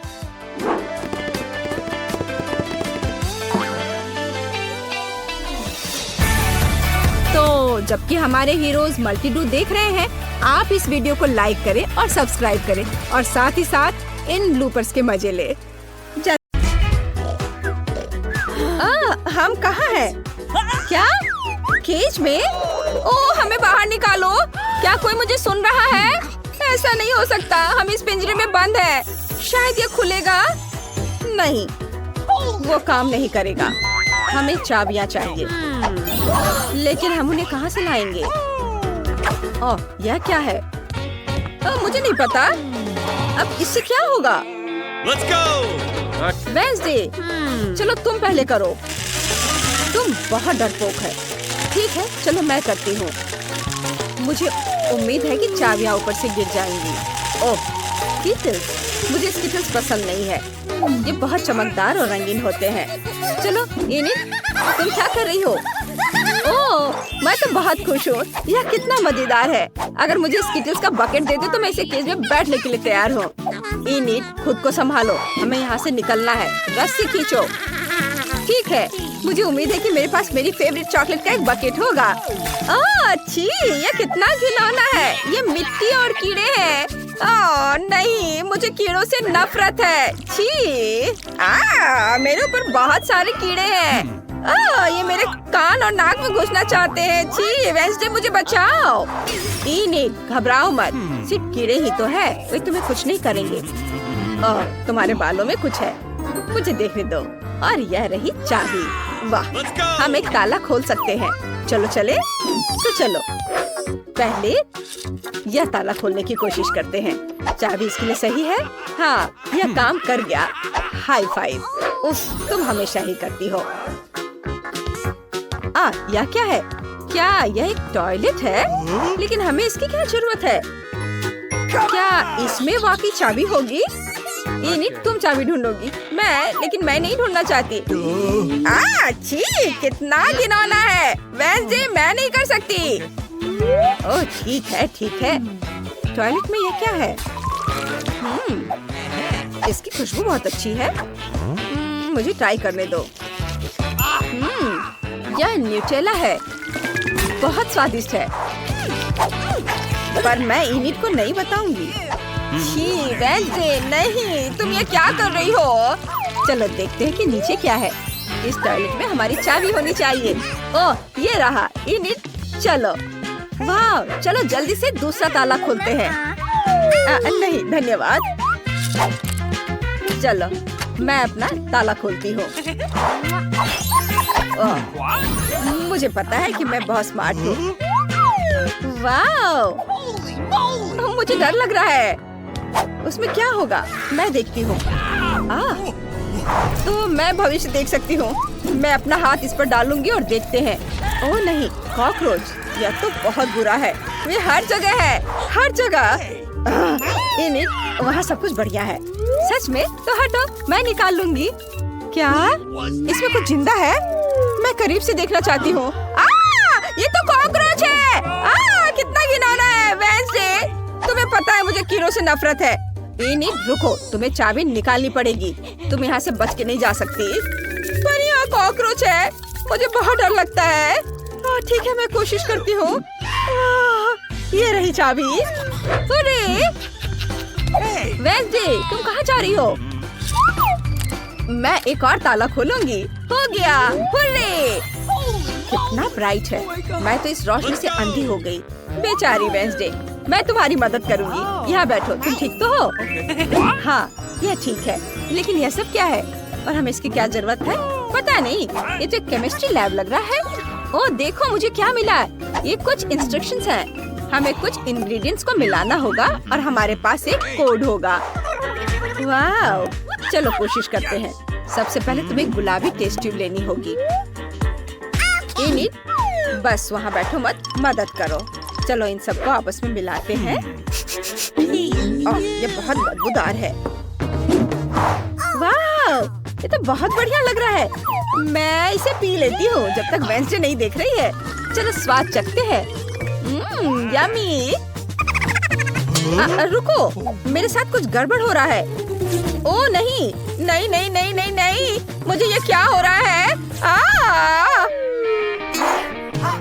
तो जबकि हमारे हीरोज मल्टी-डू देख रहे हैं, आप इस वीडियो को लाइक करें और सब्सक्राइब करें और साथ ही साथ इन ब्लूपर्स के मजे ले। हम कहाँ हैं? क्या? केज में? ओह, हमें बाहर निकालो। क्या कोई मुझे सुन रहा है? ऐसा नहीं हो सकता, हम इस पिंजरे में बंद हैं। शायद ये खुलेगा। नहीं, वो काम नहीं करेगा। हमें चाबियाँ चाहिए, लेकिन हम उन्हें कहाँ से लाएंगे? ओह, यह क्या है? मुझे नहीं पता। अब इससे क्या होगा? Let's go! वेंसडे, चलो तुम पहले करो। तुम बहुत डरपोक है। ठीक है, चलो मैं करती हूँ। मुझे उम्मीद है कि चाबियाँ ऊपर से गिर जाएंगी। ओह, स्किटल्स। मुझे स्किटल्स पसंद नहीं है। ये बहुत चमकदार और रंगीन होते हैं। चलो इनिट, तुम क्या कर रही हो? ओह, मैं तो बहुत खुश हूँ। यह कितना मजेदार है। अगर मुझे स्किटल्स का बकेट दे दे तो मैं इसे केज में बैठने के लिए तैयार हूँ। इनिट, खुद को संभालो, हमें यहाँ से निकलना है। रस्सी खींचो। ठीक है, मुझे उम्मीद है कि मेरे पास मेरी फेवरेट चॉकलेट का एक बकेट होगा। अच्छी, ये कितना खिलौना है। ये मिट्टी और कीड़े हैं। ओह नहीं, मुझे कीड़ों से नफरत है। छी, मेरे ऊपर बहुत सारे कीड़े हैं। ये मेरे कान और नाक में घुसना चाहते हैं। छी, वेंसडे मुझे बचाओ। इनिट, घबराओ मत, सिर्फ कीड़े ही तो है, वे तुम्हें कुछ नहीं करेंगे। तुम्हारे बालों में कुछ है, मुझे देखने दो। और यह रही चाबी। वाह, हम एक ताला खोल सकते हैं। चलो चले, तो चलो पहले यह ताला खोलने की कोशिश करते हैं। चाबी इसके लिए सही है। हाँ, यह काम कर गया। High five. उफ, तुम हमेशा ही करती हो। यह क्या है? क्या यह एक टॉयलेट है? लेकिन हमें इसकी क्या जरूरत है? क्या इसमें वाकई चाबी होगी? इनिट तुम चाबी ढूंढोगी, लेकिन मैं नहीं ढूंढना चाहती। छी, कितना घिनौना है। वेंसडे, मैं नहीं कर सकती। ओह ठीक है। टॉयलेट में ये क्या है? इसकी खुशबू बहुत अच्छी है। मुझे ट्राई करने दो। यह न्यूटेला है, बहुत स्वादिष्ट है, पर मैं इनिट को नहीं बताऊंगी। छी, वेंसडे, नहीं, तुम ये क्या कर रही हो? चलो देखते हैं कि नीचे क्या है। इस टॉयलेट में हमारी चाबी होनी चाहिए। ओह, ये रहा। इनिट, चलो। वाह, चलो जल्दी से दूसरा ताला खोलते हैं। नहीं, धन्यवाद। चलो, मैं अपना ताला खोलती हूँ। मुझे पता है कि मैं बहुत स्मार्ट हूँ। वाह, मुझे डर लग रहा है। उसमें क्या होगा? मैं देखती हूँ। तो मैं भविष्य देख सकती हूँ। मैं अपना हाथ इस पर डालूंगी और देखते हैं। ओह नहीं, कॉकरोच, यह तो बहुत बुरा है। ये हर जगह है, हर जगह। इनिट, वहाँ सब कुछ बढ़िया है। सच में? तो हटो, मैं निकाल लूंगी। क्या इसमें कुछ जिंदा है? मैं करीब से देखना चाहती हूँ। ये तो कॉकरोच है। कितना घिनौना है। वेंसडे, तुम्हें पता है मुझे कीड़ों से नफरत है। इनिट, रुको, तुम्हें चाबी निकालनी पड़ेगी। तुम यहाँ से बच के नहीं जा सकती। पर यहाँ कॉकरोच है, मुझे बहुत डर लगता है। ठीक है, मैं कोशिश करती हूँ। ये रही चाबी। अरे वेंसडे, तुम कहाँ जा रही हो? मैं एक और ताला खोलूंगी। हो गया, हुर्रे! कितना ब्राइट है। मैं तो इस रोशनी से अंधी हो गई। बेचारी वेंसडे, मैं तुम्हारी मदद करूंगी। यहाँ बैठो, तुम ठीक तो हो? हाँ, यह ठीक है, लेकिन यह सब क्या है और हमें इसकी क्या जरूरत है? पता नहीं, ये तो केमिस्ट्री लैब लग रहा है। ओह देखो, मुझे क्या मिला। ये कुछ इंस्ट्रक्शंस हैं। हमें कुछ इंग्रेडिएंट्स को मिलाना होगा और हमारे पास एक कोड होगा। वाह, चलो कोशिश करते हैं। सबसे पहले तुम्हें गुलाबी टेस्ट ट्यूब लेनी होगी। इनिट, बस वहाँ बैठो मत, मदद करो। चलो इन सबको आपस में मिलाते हैं। ये बहुत बदबूदार है। वाह, ये तो बहुत बढ़िया लग रहा है। मैं इसे पी लेती हूँ जब तक वेंसडे नहीं देख रही है। चलो स्वाद चखते हैं। यम्मी। रुको, मेरे साथ कुछ गड़बड़ हो रहा है। ओह नहीं, नहीं नहीं नहीं नहीं नहीं, मुझे ये क्या हो रहा है?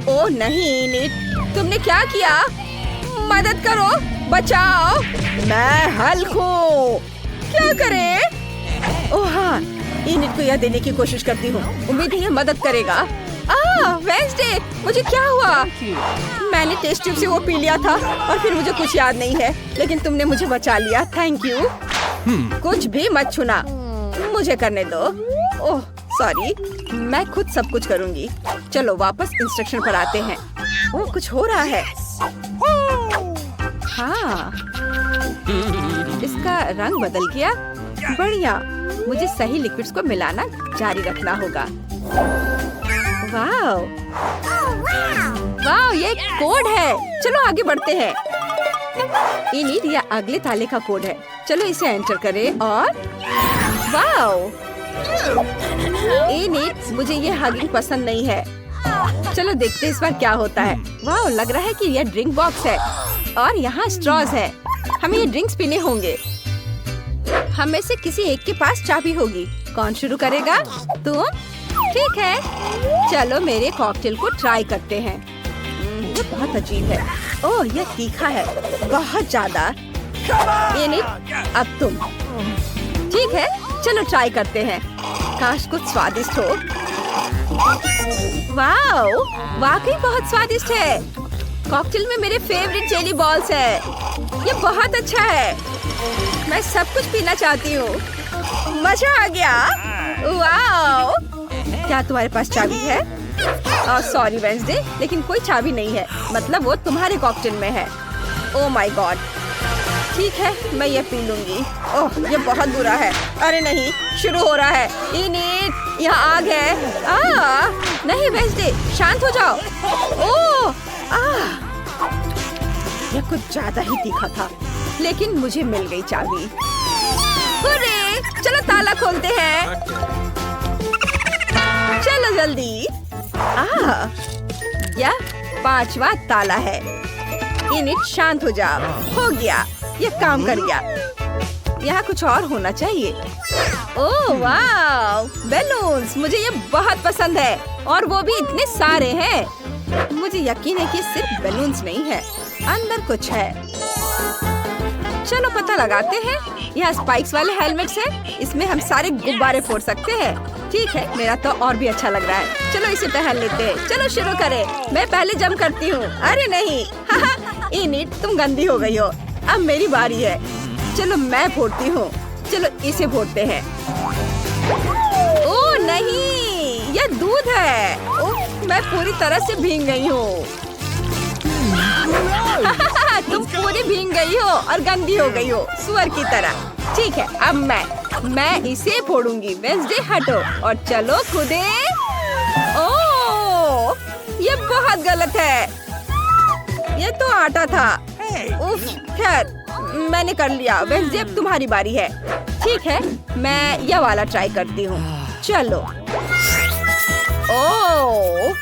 ओह नहीं, निक, तुमने क्या किया? मदद करो, बचाओ। मैं हल्क हूँ। क्या करें? ओह हाँ, इनिट को यह देने की कोशिश करती हूँ। उम्मीद है ये मदद करेगा। वेंसडे, मुझे क्या हुआ? मैंने टेस्ट ट्यूब से वो पी लिया था और फिर मुझे कुछ याद नहीं है, लेकिन तुमने मुझे बचा लिया। Thank you. कुछ भी मत छूना, मुझे करने दो। ओह सॉरी, मैं खुद सब कुछ करूँगी। चलो वापस इंस्ट्रक्शन पर आते हैं। ओह कुछ हो रहा है। हाँ, इसका रंग बदल गया। बढ़िया, मुझे सही लिक्विड्स को मिलाना जारी रखना होगा। वाव, वाव, ये कोड है। चलो आगे बढ़ते हैं। इनिट, या अगले ताले का कोड है। चलो इसे एंटर करें और वाव, इनिट, मुझे ये हगिंग पसंद नहीं है। चलो देखते हैं इस बार क्या होता है। वाव, लग रहा है कि यह ड्रिंक बॉक्स है और यहाँ स्ट्रॉज है। हमें ये ड्रिंक्स पीने होंगे। हम में से किसी एक के पास चाबी होगी। कौन शुरू करेगा? तुम? ठीक है, चलो मेरे कॉकटेल को ट्राई करते हैं। ये बहुत अजीब है। ओह यह तीखा है, बहुत ज्यादा। इनिट, अब तुम। ठीक है, चलो ट्राई करते हैं। काश कुछ स्वादिष्ट हो। वाओ, वाकई बहुत स्वादिष्ट है। कॉकटेल में मेरे फेवरेट जेली बॉल्स है। ये बहुत अच्छा है। मैं सब कुछ पीना चाहती हूँ। मजा आ गया। वाओ, क्या तुम्हारे पास चाबी है? सॉरी वेंसडे, लेकिन कोई चाबी नहीं है। मतलब वो तुम्हारे कॉकटेल में है। Oh my God. ठीक है, मैं ये पी लूंगी। ओह ये बहुत बुरा है। अरे नहीं, शुरू हो रहा है। इनिट, यहाँ आग है। नहीं वेंसडे, शांत हो जाओ। ओह ये कुछ ज्यादा ही तीखा था, लेकिन मुझे मिल गई चाबी। अरे चलो ताला खोलते हैं। चलो जल्दी। यह 5वां ताला है। इनिट शांत हो जाओ। हो गया, ये काम कर गया। यहाँ कुछ और होना चाहिए। ओह वाह, बैलून्स, मुझे ये बहुत पसंद है और वो भी इतने सारे हैं। मुझे यकीन है कि सिर्फ बैलून्स नहीं है, अंदर कुछ है। चलो पता लगाते हैं। यहाँ स्पाइक्स वाले हेलमेट्स हैं, इसमें हम सारे गुब्बारे फोड़ सकते हैं। ठीक है, मेरा तो और भी अच्छा लग रहा है। चलो इसे पहन लेते हैं। चलो शुरू करें। मैं पहले जंप करती हूँ। अरे नहीं, इनिट तुम गंदी हो गई हो। अब मेरी बारी है। चलो मैं फोड़ती हूँ। चलो इसे फोड़ते हैं। ओह नहीं, यह दूध है। ओह, मैं पूरी तरह से भीग गई हूँ। तुम पूरी भीग गई हो और गंदी हो गई हो, सुअर की तरह। ठीक है, अब मैं इसे फोड़ूंगी। वेंसडे हटो और चलो कूदे। ओह, ये बहुत गलत है। ये तो आटा था। उफ, खैर मैंने कर लिया। वेंसडे अब तुम्हारी बारी है। ठीक है, मैं यह वाला ट्राई करती हूँ। चलो। ओह,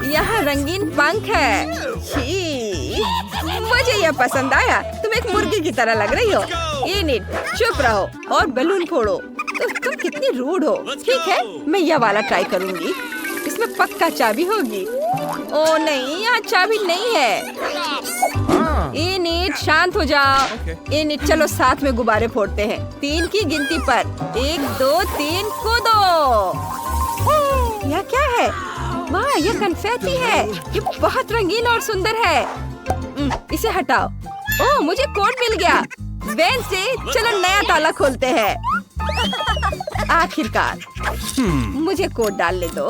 यहाँ रंगीन पंख है। छी, मुझे यह पसंद आया। तुम एक मुर्गी की तरह लग रही हो। इनिट चुप रहो और बैलून फोड़ो। तुम कितनी रूड हो। ठीक है, मैं यह वाला ट्राई करूंगी। इसमें पक्का चाबी होगी। ओ नहीं, यहाँ चाबी नहीं है। इनिट शांत हो जाओ। इनिट चलो साथ में गुब्बारे फोड़ते हैं। 3 की गिनती पर। 1 2 3 कूदो। यह क्या है? वाह, यह कन्फेटी है। ये बहुत रंगीन और सुंदर है। इसे हटाओ। ओह, मुझे कोड मिल गया। वेंसडे चलो नया ताला खोलते हैं। आखिरकार मुझे कोड डालने दो।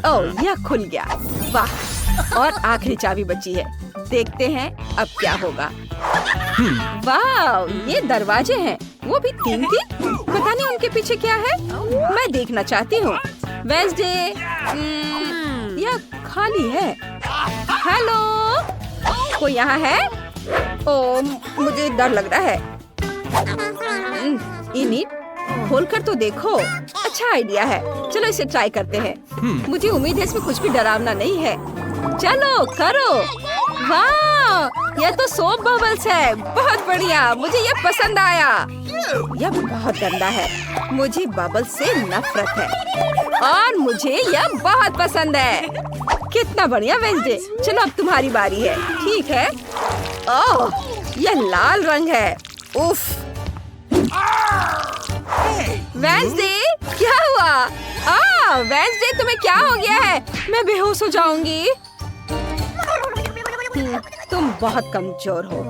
ओह, यह खुल गया। वाह, और आखिरी चाबी बची है। देखते हैं अब क्या होगा। वाह, ये दरवाजे हैं। वो भी 3 पता नहीं उनके पीछे क्या है। मैं देखना चाहती हूँ। वेंसडे, यह खाली है। हेलो, कोई यहाँ है? ओह, मुझे डर लग रहा है। इनिट खोलकर तो देखो। अच्छा आइडिया है। चलो इसे ट्राई करते हैं। मुझे उम्मीद है इसमें कुछ भी डरावना नहीं है। चलो करो। वाह, यह तो सोप बबल्स है। बहुत बढ़िया, मुझे यह पसंद आया। यह बहुत गंदा है। मुझे बबल्स से नफरत है और मुझे यह बहुत पसंद है। कितना बढ़िया वेंसडे। चलो अब तुम्हारी बारी है। ठीक है। ओह, यह लाल रंग है। उफ। वेंसडे, क्या हुआ? वेंसडे, तुम्हें क्या हो गया है? मैं बेहोश हो जाऊंगी। तुम बहुत कमजोर हो।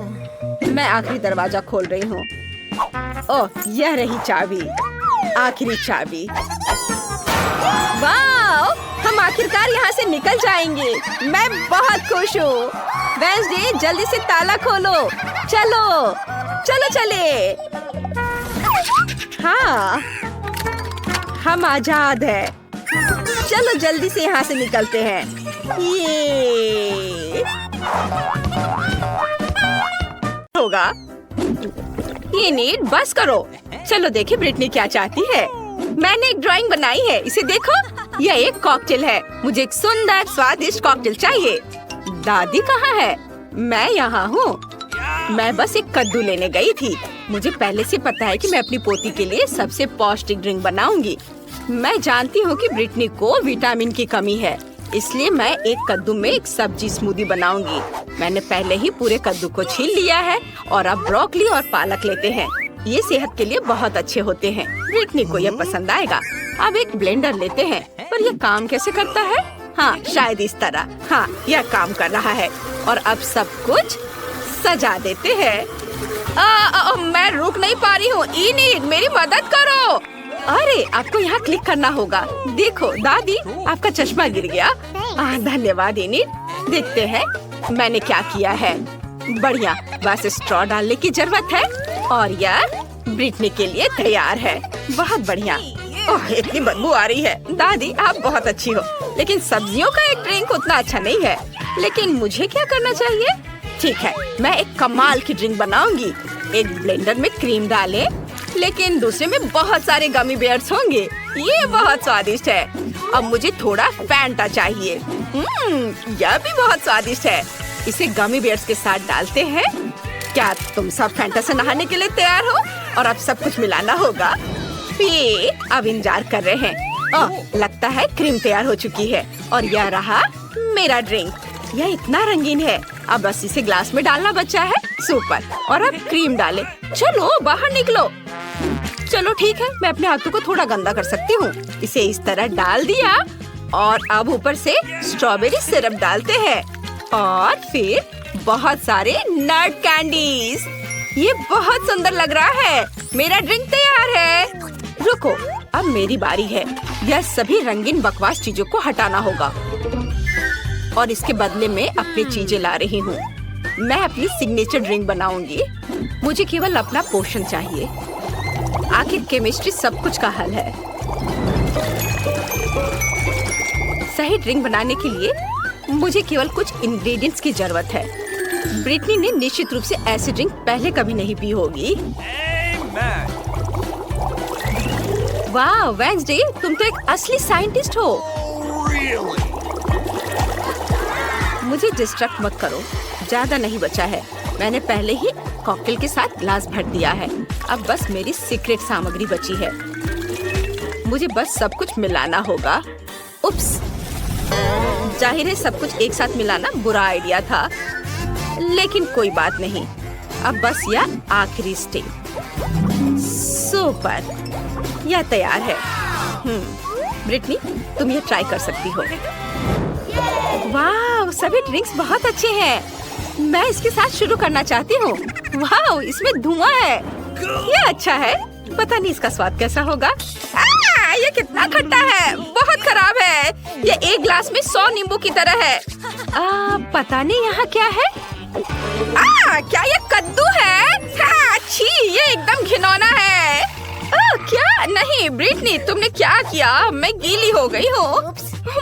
मैं आखिरी दरवाजा खोल रही हूँ। ओह, यह रही चाबी। आखिरी चाबी। वाह, हम आखिरकार यहाँ से निकल जाएंगे। मैं बहुत खुश हूँ। वेंसडे, जल्दी से ताला खोलो। चलो चलो चले। हाँ, हम आजाद हैं। चलो जल्दी से यहाँ से निकलते हैं। ये होगा। इनिट बस करो। चलो देखे ब्रिटनी क्या चाहती है। मैंने एक ड्राइंग बनाई है, इसे देखो। यह एक कॉकटेल है। मुझे एक सुंदर स्वादिष्ट कॉकटेल चाहिए। दादी कहाँ है? मैं यहाँ हूँ। मैं बस एक कद्दू लेने गई थी। मुझे पहले से पता है कि मैं अपनी पोती के लिए सबसे पौष्टिक ड्रिंक बनाऊंगी। मैं जानती हूँ कि ब्रिटनी को विटामिन की कमी है, इसलिए मैं एक कद्दू में एक सब्जी स्मूदी बनाऊंगी। मैंने पहले ही पूरे कद्दू को छील लिया है और अब ब्रोकली और पालक लेते हैं। ये सेहत के लिए बहुत अच्छे होते हैं। ब्रिटनी को यह पसंद आएगा। अब एक ब्लेंडर लेते हैं, पर यह काम कैसे करता है? हाँ, शायद इस तरह। हाँ, यह काम कर रहा है। और अब सब कुछ सजा देते हैं। मैं रुक नहीं पा रही हूँ। इनिट, मेरी मदद करो। अरे, आपको यहाँ क्लिक करना होगा। देखो दादी, आपका चश्मा गिर गया। धन्यवाद इनिट। देखते हैं मैंने क्या किया है। बढ़िया, बस स्ट्रॉ डालने की जरूरत है और यह ब्रिटनी के लिए तैयार है। बहुत बढ़िया। ओह, इतनी बदबू आ रही है। दादी, आप बहुत अच्छी हो, लेकिन सब्जियों का एक ड्रिंक उतना अच्छा नहीं है। लेकिन मुझे क्या करना चाहिए? ठीक है, मैं एक कमाल की ड्रिंक बनाऊंगी। एक ब्लेंडर में क्रीम डालें लेकिन दूसरे में बहुत सारे गमी बेयर्स होंगे। ये बहुत स्वादिष्ट है। अब मुझे थोड़ा फैंटा चाहिए। यह भी बहुत स्वादिष्ट है। इसे गमी बेयर्स के साथ डालते हैं। क्या तुम सब फैंटा से नहाने के लिए तैयार हो? और अब सब कुछ मिलाना होगा। ये अब इंतजार कर रहे हैं। लगता है क्रीम तैयार हो चुकी है और यह रहा मेरा ड्रिंक। यह इतना रंगीन है। अब बस इसे ग्लास में डालना बचा है। सुपर। और अब क्रीम डालें। चलो बाहर निकलो। चलो ठीक है, मैं अपने हाथों को थोड़ा गंदा कर सकती हूँ। इसे इस तरह डाल दिया और अब ऊपर से स्ट्रॉबेरी सिरप डालते हैं और फिर बहुत सारे नट कैंडीज। ये बहुत सुंदर लग रहा है। मेरा ड्रिंक तैयार है। रुको, अब मेरी बारी है। यह सभी रंगीन बकवास चीजों को हटाना होगा और इसके बदले में अपनी चीजें ला रही हूँ। मैं अपनी सिग्नेचर ड्रिंक बनाऊंगी। मुझे केवल अपना पोषण चाहिए। आखिर केमिस्ट्री सब कुछ का हल है। सही ड्रिंक बनाने के लिए मुझे केवल कुछ इंग्रेडिएंट्स की जरूरत है। ब्रिटनी ने निश्चित रूप से ऐसी ड्रिंक पहले कभी नहीं पी होगी। वाह वेंसडे, तुम तो एक असली साइंटिस्ट हो। मुझे डिस्ट्रैक्ट मत करो। ज्यादा नहीं बचा है। मैंने पहले ही कॉकटेल के साथ ग्लास भर दिया है। अब बस मेरी सीक्रेट सामग्री बची है। मुझे बस सब कुछ मिलाना होगा। उप्स, जाहिर है सब कुछ एक साथ मिलाना बुरा आइडिया था, लेकिन कोई बात नहीं। अब बस यह आखिरी स्टेप। सुपर, यह तैयार है। ब्रिटनी, तुम ये ट्राई कर सकती हो। वाह, सभी ड्रिंक्स बहुत अच्छे हैं। मैं इसके साथ शुरू करना चाहती हूँ। वाह, इसमें धुआं है। ये अच्छा है। पता नहीं इसका स्वाद कैसा होगा। ये कितना खट्टा है, बहुत खराब है। ये एक ग्लास में 100 नींबू की तरह है। पता नहीं यहाँ क्या है। क्या ये कद्दू है? छी, ये एकदम घिनौना है। क्या? नहीं ब्रिटनी, तुमने क्या किया? मैं गीली हो गई हूँ।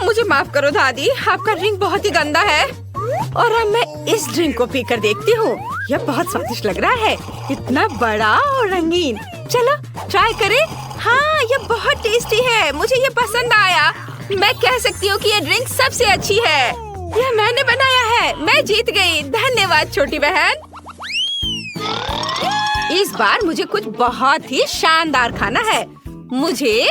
मुझे माफ करो दादी, आपका ड्रिंक बहुत ही गंदा है। और अब मैं इस ड्रिंक को पीकर देखती हूँ। यह बहुत स्वादिष्ट लग रहा है। इतना बड़ा और रंगीन। चलो ट्राई करें। हाँ, यह बहुत टेस्टी है। मुझे ये पसंद आया। मैं कह सकती हूँ कि ये ड्रिंक सबसे अच्छी है। यह मैंने बनाया है। मैं जीत गई। धन्यवाद छोटी बहन। इस बार मुझे कुछ बहुत ही शानदार खाना है। मुझे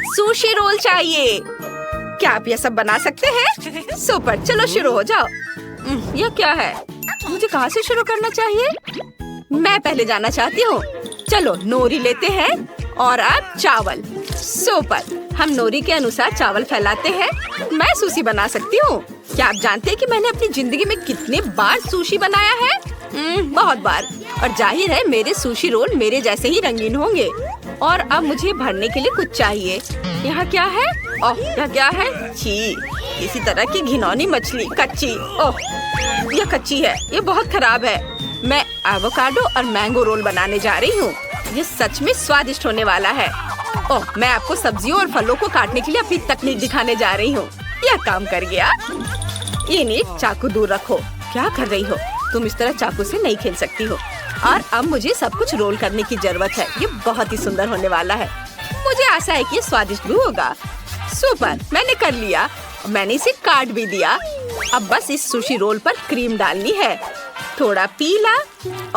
सुशी रोल चाहिए। क्या आप ये सब बना सकते हैं? सुपर, चलो शुरू हो जाओ। यह क्या है? मुझे कहाँ से शुरू करना चाहिए? मैं पहले जाना चाहती हूँ। चलो नोरी लेते हैं और अब चावल। सुपर, हम नोरी के अनुसार चावल फैलाते हैं। मैं सुशी बना सकती हूँ। क्या आप जानते हैं कि मैंने अपनी जिंदगी में कितने बार सुशी बनाया है? बहुत बार। और जाहिर है मेरे सुशी रोल मेरे जैसे ही रंगीन होंगे। और अब मुझे भरने के लिए कुछ चाहिए। यहाँ क्या है? ओह, यह क्या है? छी, इसी तरह की घिनौनी मछली, कच्ची। ओह, यह कच्ची है। ये बहुत खराब है। मैं एवोकाडो और मैंगो रोल बनाने जा रही हूँ। ये सच में स्वादिष्ट होने वाला है। ओह, मैं आपको सब्जियों और फलों को काटने के लिए अपनी तकनीक दिखाने जा रही हूँ। यह काम कर गया। इन्हें चाकू दूर रखो। क्या कर रही हो? तुम इस तरह चाकू से नहीं खेल सकती हो। और अब मुझे सब कुछ रोल करने की जरूरत है। ये बहुत ही सुंदर होने वाला है। मुझे आशा है कि ये स्वादिष्ट भी होगा। सुपर, मैंने कर लिया। मैंने इसे काट भी दिया। अब बस इस सुशी रोल पर क्रीम डालनी है। थोड़ा पीला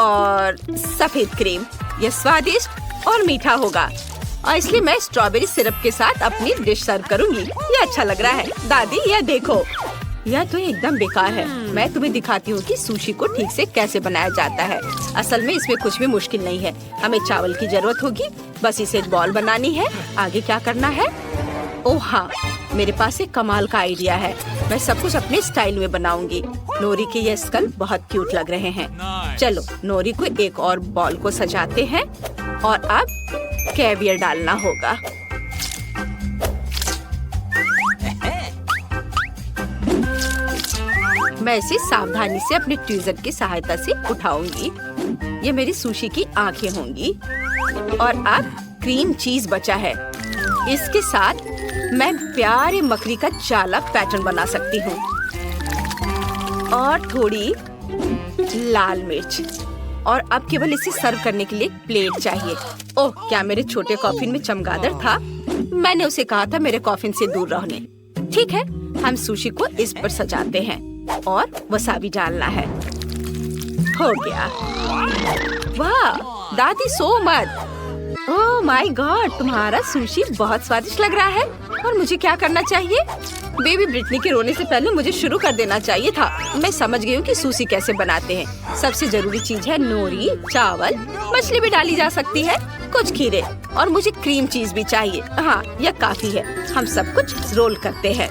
और सफेद क्रीम। यह स्वादिष्ट और मीठा होगा। और इसलिए मैं स्ट्रॉबेरी सिरप के साथ अपनी डिश सर्व करूंगी। ये अच्छा लग रहा है। दादी, यह देखो। यह तो एकदम बेकार है। मैं तुम्हें दिखाती हूँ कि सुशी को ठीक से कैसे बनाया जाता है। असल में इसमें कुछ भी मुश्किल नहीं है। हमें चावल की जरूरत होगी। बस इसे बॉल बनानी है। आगे क्या करना है? ओह हाँ, मेरे पास एक कमाल का आइडिया है। मैं सब कुछ अपने स्टाइल में बनाऊंगी। नोरी के ये स्कल बहुत क्यूट लग रहे हैं। चलो नोरी को एक और बॉल को सजाते हैं और अब कैवियर डालना होगा। मैं इसे सावधानी से अपने ट्वीजर की सहायता से उठाऊंगी। ये मेरी सुशी की आंखें होंगी। और अब क्रीम चीज बचा है। इसके साथ मैं प्यारे मकड़ी का चालाक पैटर्न बना सकती हूँ। और थोड़ी लाल मिर्च। और अब केवल इसे सर्व करने के लिए प्लेट चाहिए। ओह, क्या मेरे छोटे कॉफिन में चमगादड़ था? मैंने उसे कहा था मेरे कॉफिन से दूर रहने। ठीक है, हम सुशी को इस पर सजाते हैं और वसाबी डालना है। हो गया। वाह दादी, so much. Oh my God, तुम्हारा सुशी बहुत स्वादिष्ट लग रहा है। और मुझे क्या करना चाहिए? बेबी ब्रिटनी के रोने से पहले मुझे शुरू कर देना चाहिए था। मैं समझ गई हूँ कि सुशी कैसे बनाते हैं। सबसे जरूरी चीज है नोरी, चावल, मछली भी डाली जा सकती है, कुछ खीरे और मुझे क्रीम चीज भी चाहिए। हाँ, यह काफी है। हम सब कुछ रोल करते हैं।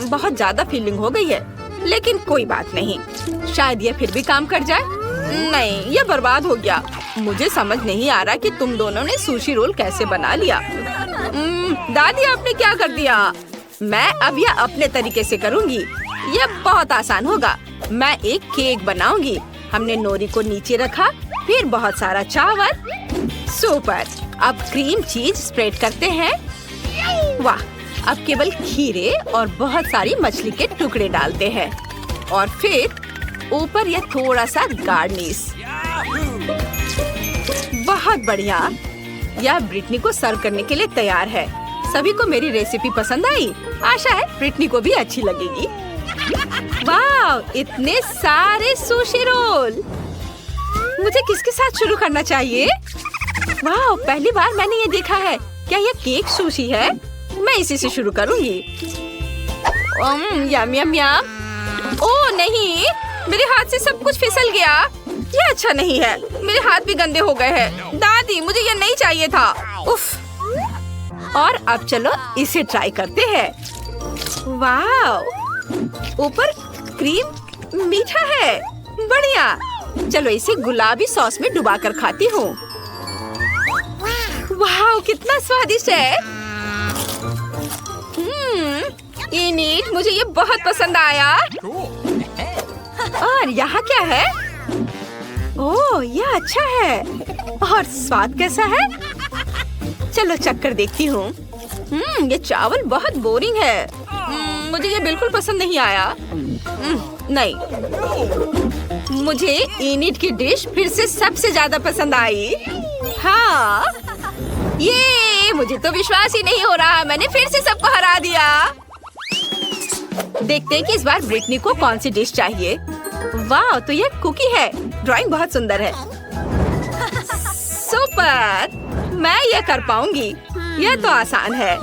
बहुत ज्यादा फीलिंग हो गई है, लेकिन कोई बात नहीं, शायद यह फिर भी काम कर जाए। नहीं, यह बर्बाद हो गया। मुझे समझ नहीं आ रहा कि तुम दोनों ने सुशी रोल कैसे बना लिया। दादी, आपने क्या कर दिया? मैं अब यह अपने तरीके से करूँगी। यह बहुत आसान होगा। मैं एक केक बनाऊंगी। हमने नोरी को नीचे रखा, फिर बहुत सारा चावल। सुपर। अब क्रीम चीज स्प्रेड करते हैं। वाह, अब केवल खीरे और बहुत सारी मछली के टुकड़े डालते हैं और फिर ऊपर यह थोड़ा सा गार्निश। बहुत बढ़िया। यह ब्रिटनी को सर्व करने के लिए तैयार है। सभी को मेरी रेसिपी पसंद आई। आशा है ब्रिटनी को भी अच्छी लगेगी। वाह, इतने सारे सुशी रोल। मुझे किसके साथ शुरू करना चाहिए? वाह, पहली बार मैंने ये देखा है। क्या यह केक सुशी है? मैं इसी से शुरू करूंगी। यम यम यम। ओह नहीं, मेरे हाथ से सब कुछ फिसल गया। ये अच्छा नहीं है। मेरे हाथ भी गंदे हो गए हैं। दादी, मुझे ये नहीं चाहिए था। उफ। और अब चलो इसे ट्राई करते हैं। वाह, ऊपर क्रीम मीठा है। बढ़िया। चलो इसे गुलाबी सॉस में डुबाकर खाती हूँ। वाह, कितना स्वादिष्ट है। इनिट, मुझे ये बहुत पसंद आया। और यहाँ क्या है? ओह, यह अच्छा है। और स्वाद कैसा है? चलो चक्कर देखती हूँ। ये चावल बहुत बोरिंग है। मुझे ये बिल्कुल पसंद नहीं आया। नहीं, मुझे इनिट की डिश फिर से सबसे ज्यादा पसंद आई। हाँ, ये मुझे तो विश्वास ही नहीं हो रहा। मैंने फिर से सबको हरा दिया। देखते हैं कि इस बार ब्रिटनी को कौन सी डिश चाहिए। वाह, तो ये कुकी है। ड्राइंग बहुत सुंदर है। सुपर। मैं ये कर पाऊंगी। यह तो आसान है।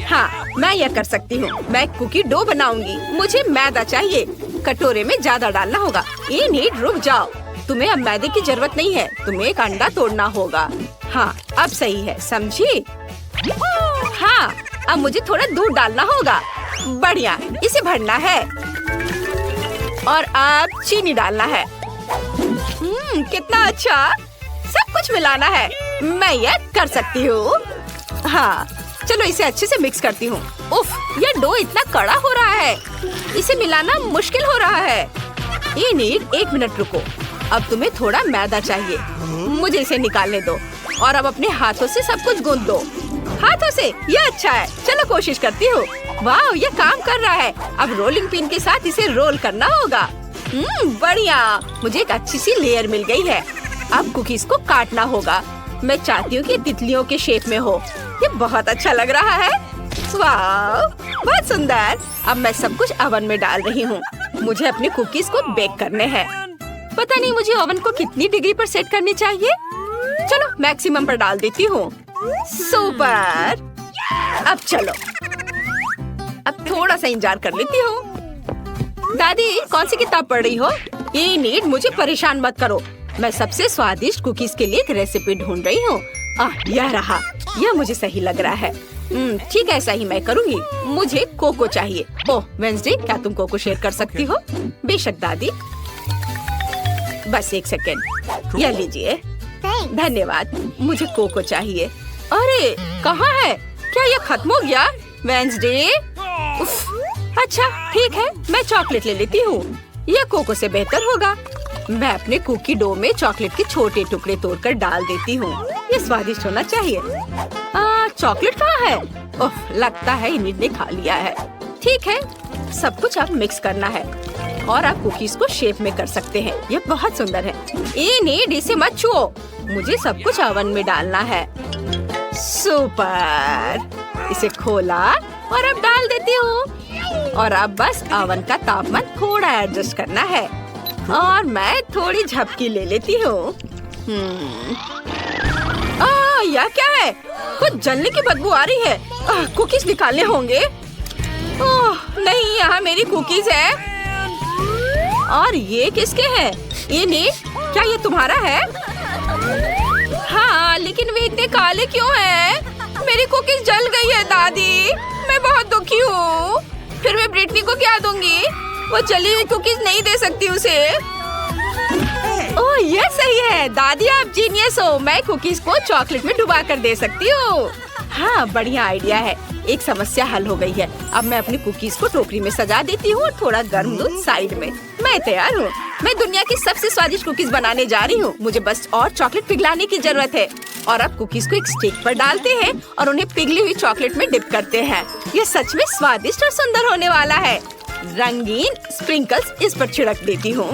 हाँ, मैं यह कर सकती हूँ। मैं कुकी डो बनाऊंगी। मुझे मैदा चाहिए। कटोरे में ज्यादा डालना होगा। इनिट, रुक जाओ। तुम्हें अब मैदे की जरूरत नहीं है। तुम्हें एक अंडा तोड़ना होगा। हाँ, अब सही है, समझी? हाँ, अब मुझे थोड़ा दूध डालना होगा। बढ़िया, इसे भरना है और अब चीनी डालना है। कितना अच्छा। सब कुछ मिलाना है। मैं यह कर सकती हूँ। हाँ, चलो इसे अच्छे से मिक्स करती हूँ। उफ, यह डो इतना कड़ा हो रहा है। इसे मिलाना मुश्किल हो रहा है। इनिट, 1 मिनट रुको। अब तुम्हें थोड़ा मैदा चाहिए। मुझे इसे निकालने दो और अब अपने हाथों से सब कुछ गूंथ दो। हाथों से? यह अच्छा है। चलो कोशिश करती हूँ। वाह, यह काम कर रहा है। अब रोलिंग पिन के साथ इसे रोल करना होगा। बढ़िया, मुझे एक अच्छी सी लेयर मिल गई है। अब कुकीज को काटना होगा। मैं चाहती हूँ कि तितलियों के शेप में हो। ये बहुत अच्छा लग रहा है। वाह, बहुत सुंदर। अब मैं सब कुछ ओवन में डाल रही हूँ। मुझे अपने कुकीज को बेक करने हैं। पता नहीं मुझे ओवन को कितनी डिग्री पर सेट करनी चाहिए। चलो मैक्सिमम पर डाल देती हूँ। सुपर। अब चलो, अब थोड़ा सा इंतजार कर लेती हूँ। दादी, कौन सी किताब पढ़ रही हो? इनिट, मुझे परेशान मत करो। मैं सबसे स्वादिष्ट कुकीज के लिए एक रेसिपी ढूंढ रही हूँ। यह रहा। यह मुझे सही लग रहा है। ठीक है, ऐसा ही मैं करूँगी। मुझे कोको चाहिए। ओह वेंसडे, क्या तुम कोको शेयर कर सकती हो? बेशक दादी। बस 1 सेकेंड। यह लीजिए। धन्यवाद। मुझे कोको चाहिए। अरे कहाँ है? क्या यह खत्म हो गया? वेंसडे। अच्छा ठीक है, मैं चॉकलेट ले लेती हूँ। यह कोको से बेहतर होगा। मैं अपने कुकी डो में चॉकलेट के छोटे टुकड़े तोड़कर डाल देती हूँ। ये स्वादिष्ट होना चाहिए। चॉकलेट कहाँ है? ओह, लगता है इनिट ने खा लिया है। ठीक है, सब कुछ अब मिक्स करना है। और आप कुकीज को शेप में कर सकते हैं। ये बहुत सुंदर है। नीड, इसे मत छुओ। मुझे सब कुछ ओवन में डालना है। सुपर। इसे खोला और अब डाल देती हूँ। और अब बस ओवन का तापमान थोड़ा एडजस्ट करना है। और मैं थोड़ी झपकी ले लेती हूँ। यह क्या है? कुछ जलने की बदबू आ रही है। कुकीज निकालने होंगे। ओह नहीं, यहाँ मेरी कुकीज है। और ये किसके हैं? ये नीड, क्या ये तुम्हारा है? हाँ, लेकिन वे इतने काले क्यों हैं? मेरी कुकीज जल गई है दादी। मैं बहुत दुखी हूँ। फिर मैं ब्रिटनी को क्या दूंगी? वो जली हुई कुकीज नहीं दे सकती उसे। ओह ये सही है दादी, आप जीनियस हो। मैं कुकीज को चॉकलेट में डुबा कर दे सकती हूँ। हाँ, बढ़िया आइडिया है। एक समस्या हल हो गई है। अब मैं अपनी कुकीज को टोकरी में सजा देती हूँ और थोड़ा गर्म दूध साइड में। मैं तैयार हूँ। मैं दुनिया की सबसे स्वादिष्ट कुकीज बनाने जा रही हूँ। मुझे बस और चॉकलेट पिघलाने की जरूरत है। और अब कुकीज को एक स्टिक पर डालते हैं और उन्हें पिघली हुई चॉकलेट में डिप करते हैं। ये सच में स्वादिष्ट और सुंदर होने वाला है। रंगीन स्प्रिंकल्स इस पर छिड़क देती हूँ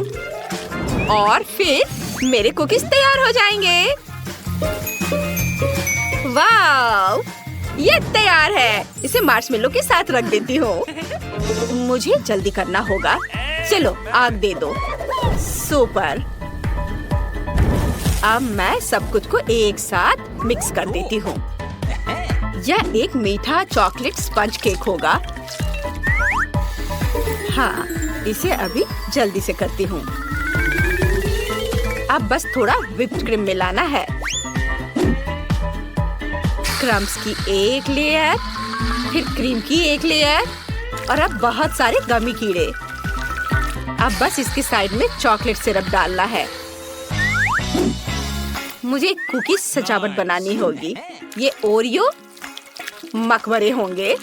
और फिर मेरे कुकीज तैयार हो जाएंगे। वाव, ये तैयार है। इसे मार्शमेलो के साथ रख देती हूँ। मुझे जल्दी करना होगा। चलो आग दे दो। सुपर। अब मैं सब कुछ को एक साथ मिक्स कर देती हूँ। यह एक मीठा चॉकलेट स्पंज केक होगा। हाँ, इसे अभी जल्दी से करती हूँ। अब बस थोड़ा व्हिप्ड क्रीम मिलाना है। क्रम्स की एक लेयर, फिर क्रीम की एक लेयर और अब बहुत सारे गमी कीड़े। अब बस इसके साइड में चॉकलेट सिरप डालना है। मुझे कुकीज सजावट बनानी होगी। ये ओरियो मकबरे होंगे।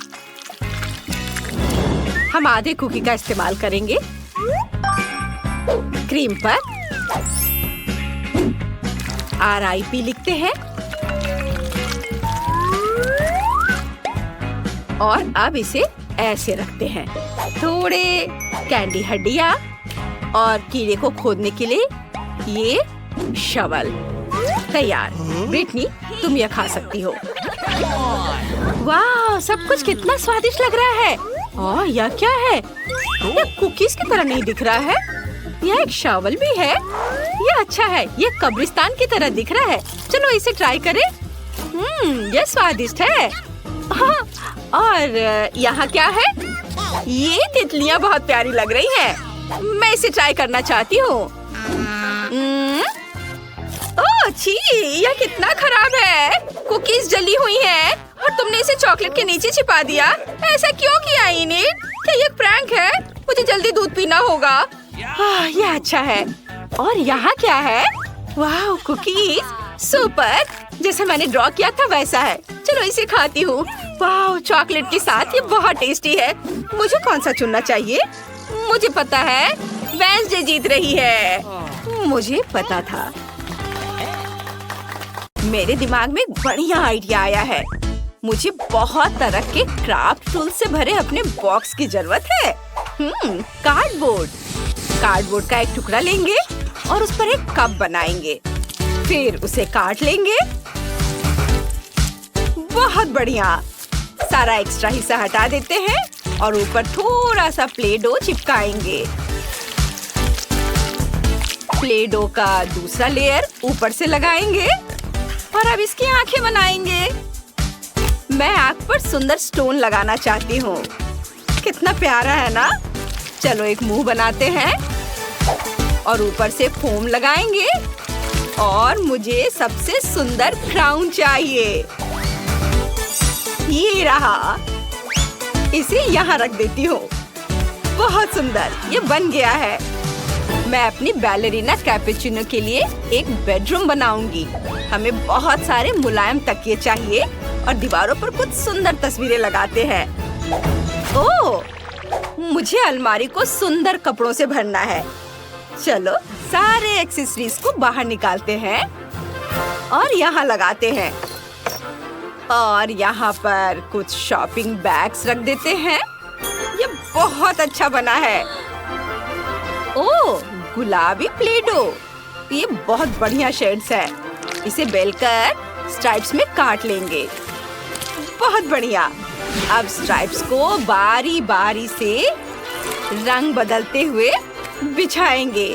हम आधे कुकी का इस्तेमाल करेंगे। क्रीम पर RIP लिखते हैं और अब इसे ऐसे रखते हैं। थोड़े कैंडी हड्डियाँ और कीड़े को खोदने के लिए ये शवल तैयार। ब्रिटनी, तुम यह खा सकती हो। वाह, सब कुछ कितना स्वादिष्ट लग रहा है। और यह क्या है? यह कुकीज की तरह नहीं दिख रहा है। यह एक शवल भी है। यह अच्छा है। यह कब्रिस्तान की तरह दिख रहा है। चलो इसे ट्राई करें। यह स्वादिष्ट है। हाँ, और यहाँ क्या है? ये तितलियाँ बहुत प्यारी लग रही हैं। मैं इसे ट्राई करना चाहती हूँ। ओह छी, यह कितना खराब है। कुकीज जली हुई हैं और तुमने इसे चॉकलेट के नीचे छिपा दिया। ऐसा क्यों किया इनिट? क्या ये प्रैंक है? मुझे जल्दी दूध पीना होगा। यह अच्छा है। और यहाँ क्या है? वाह, कुकीज सुपर। जैसे मैंने ड्रॉ किया था वैसा है। चलो इसे खाती हूँ। वाह, चॉकलेट के साथ ये बहुत टेस्टी है। मुझे कौन सा चुनना चाहिए? मुझे पता है, वेंसडे जीत रही है। मुझे पता था। मेरे दिमाग में बढ़िया आइडिया आया है। मुझे बहुत तरह के क्राफ्ट टूल से भरे अपने बॉक्स की जरूरत है। कार्डबोर्ड का एक टुकड़ा लेंगे और उस पर एक कप बनाएंगे। फिर उसे काट लेंगे। बहुत बढ़िया। सारा एक्स्ट्रा हिस्सा हटा देते हैं और ऊपर थोड़ा सा प्ले डो चिपकाएंगे। प्ले डो का दूसरा लेयर ऊपर से लगाएंगे और अब इसकी आंखें बनाएंगे। मैं आंख पर सुंदर स्टोन लगाना चाहती हूँ। कितना प्यारा है ना? चलो एक मुंह बनाते हैं और ऊपर से फोम लगाएंगे और मुझे सबसे सुंदर क्राउन चाहिए। ये रहा। इसे यहाँ रख देती हूँ। बहुत सुंदर, ये बन गया है। मैं अपनी बैलेरिना कैपुचिनो के लिए एक बेडरूम बनाऊंगी। हमें बहुत सारे मुलायम तकिए चाहिए और दीवारों पर कुछ सुंदर तस्वीरें लगाते हैं। ओह, मुझे अलमारी को सुंदर कपड़ों से भरना है। चलो सारे एक्सेसरीज को बाहर निकालते हैं और यहाँ लगाते हैं। और यहाँ पर कुछ शॉपिंग बैग्स रख देते हैं। ये बहुत अच्छा बना है। ओह, गुलाबी प्ले डो। ये बहुत बढ़िया शेड्स है। इसे बेलकर स्ट्राइप्स में काट लेंगे। बहुत बढ़िया। अब स्ट्राइप्स को बारी बारी से रंग बदलते हुए बिछाएंगे।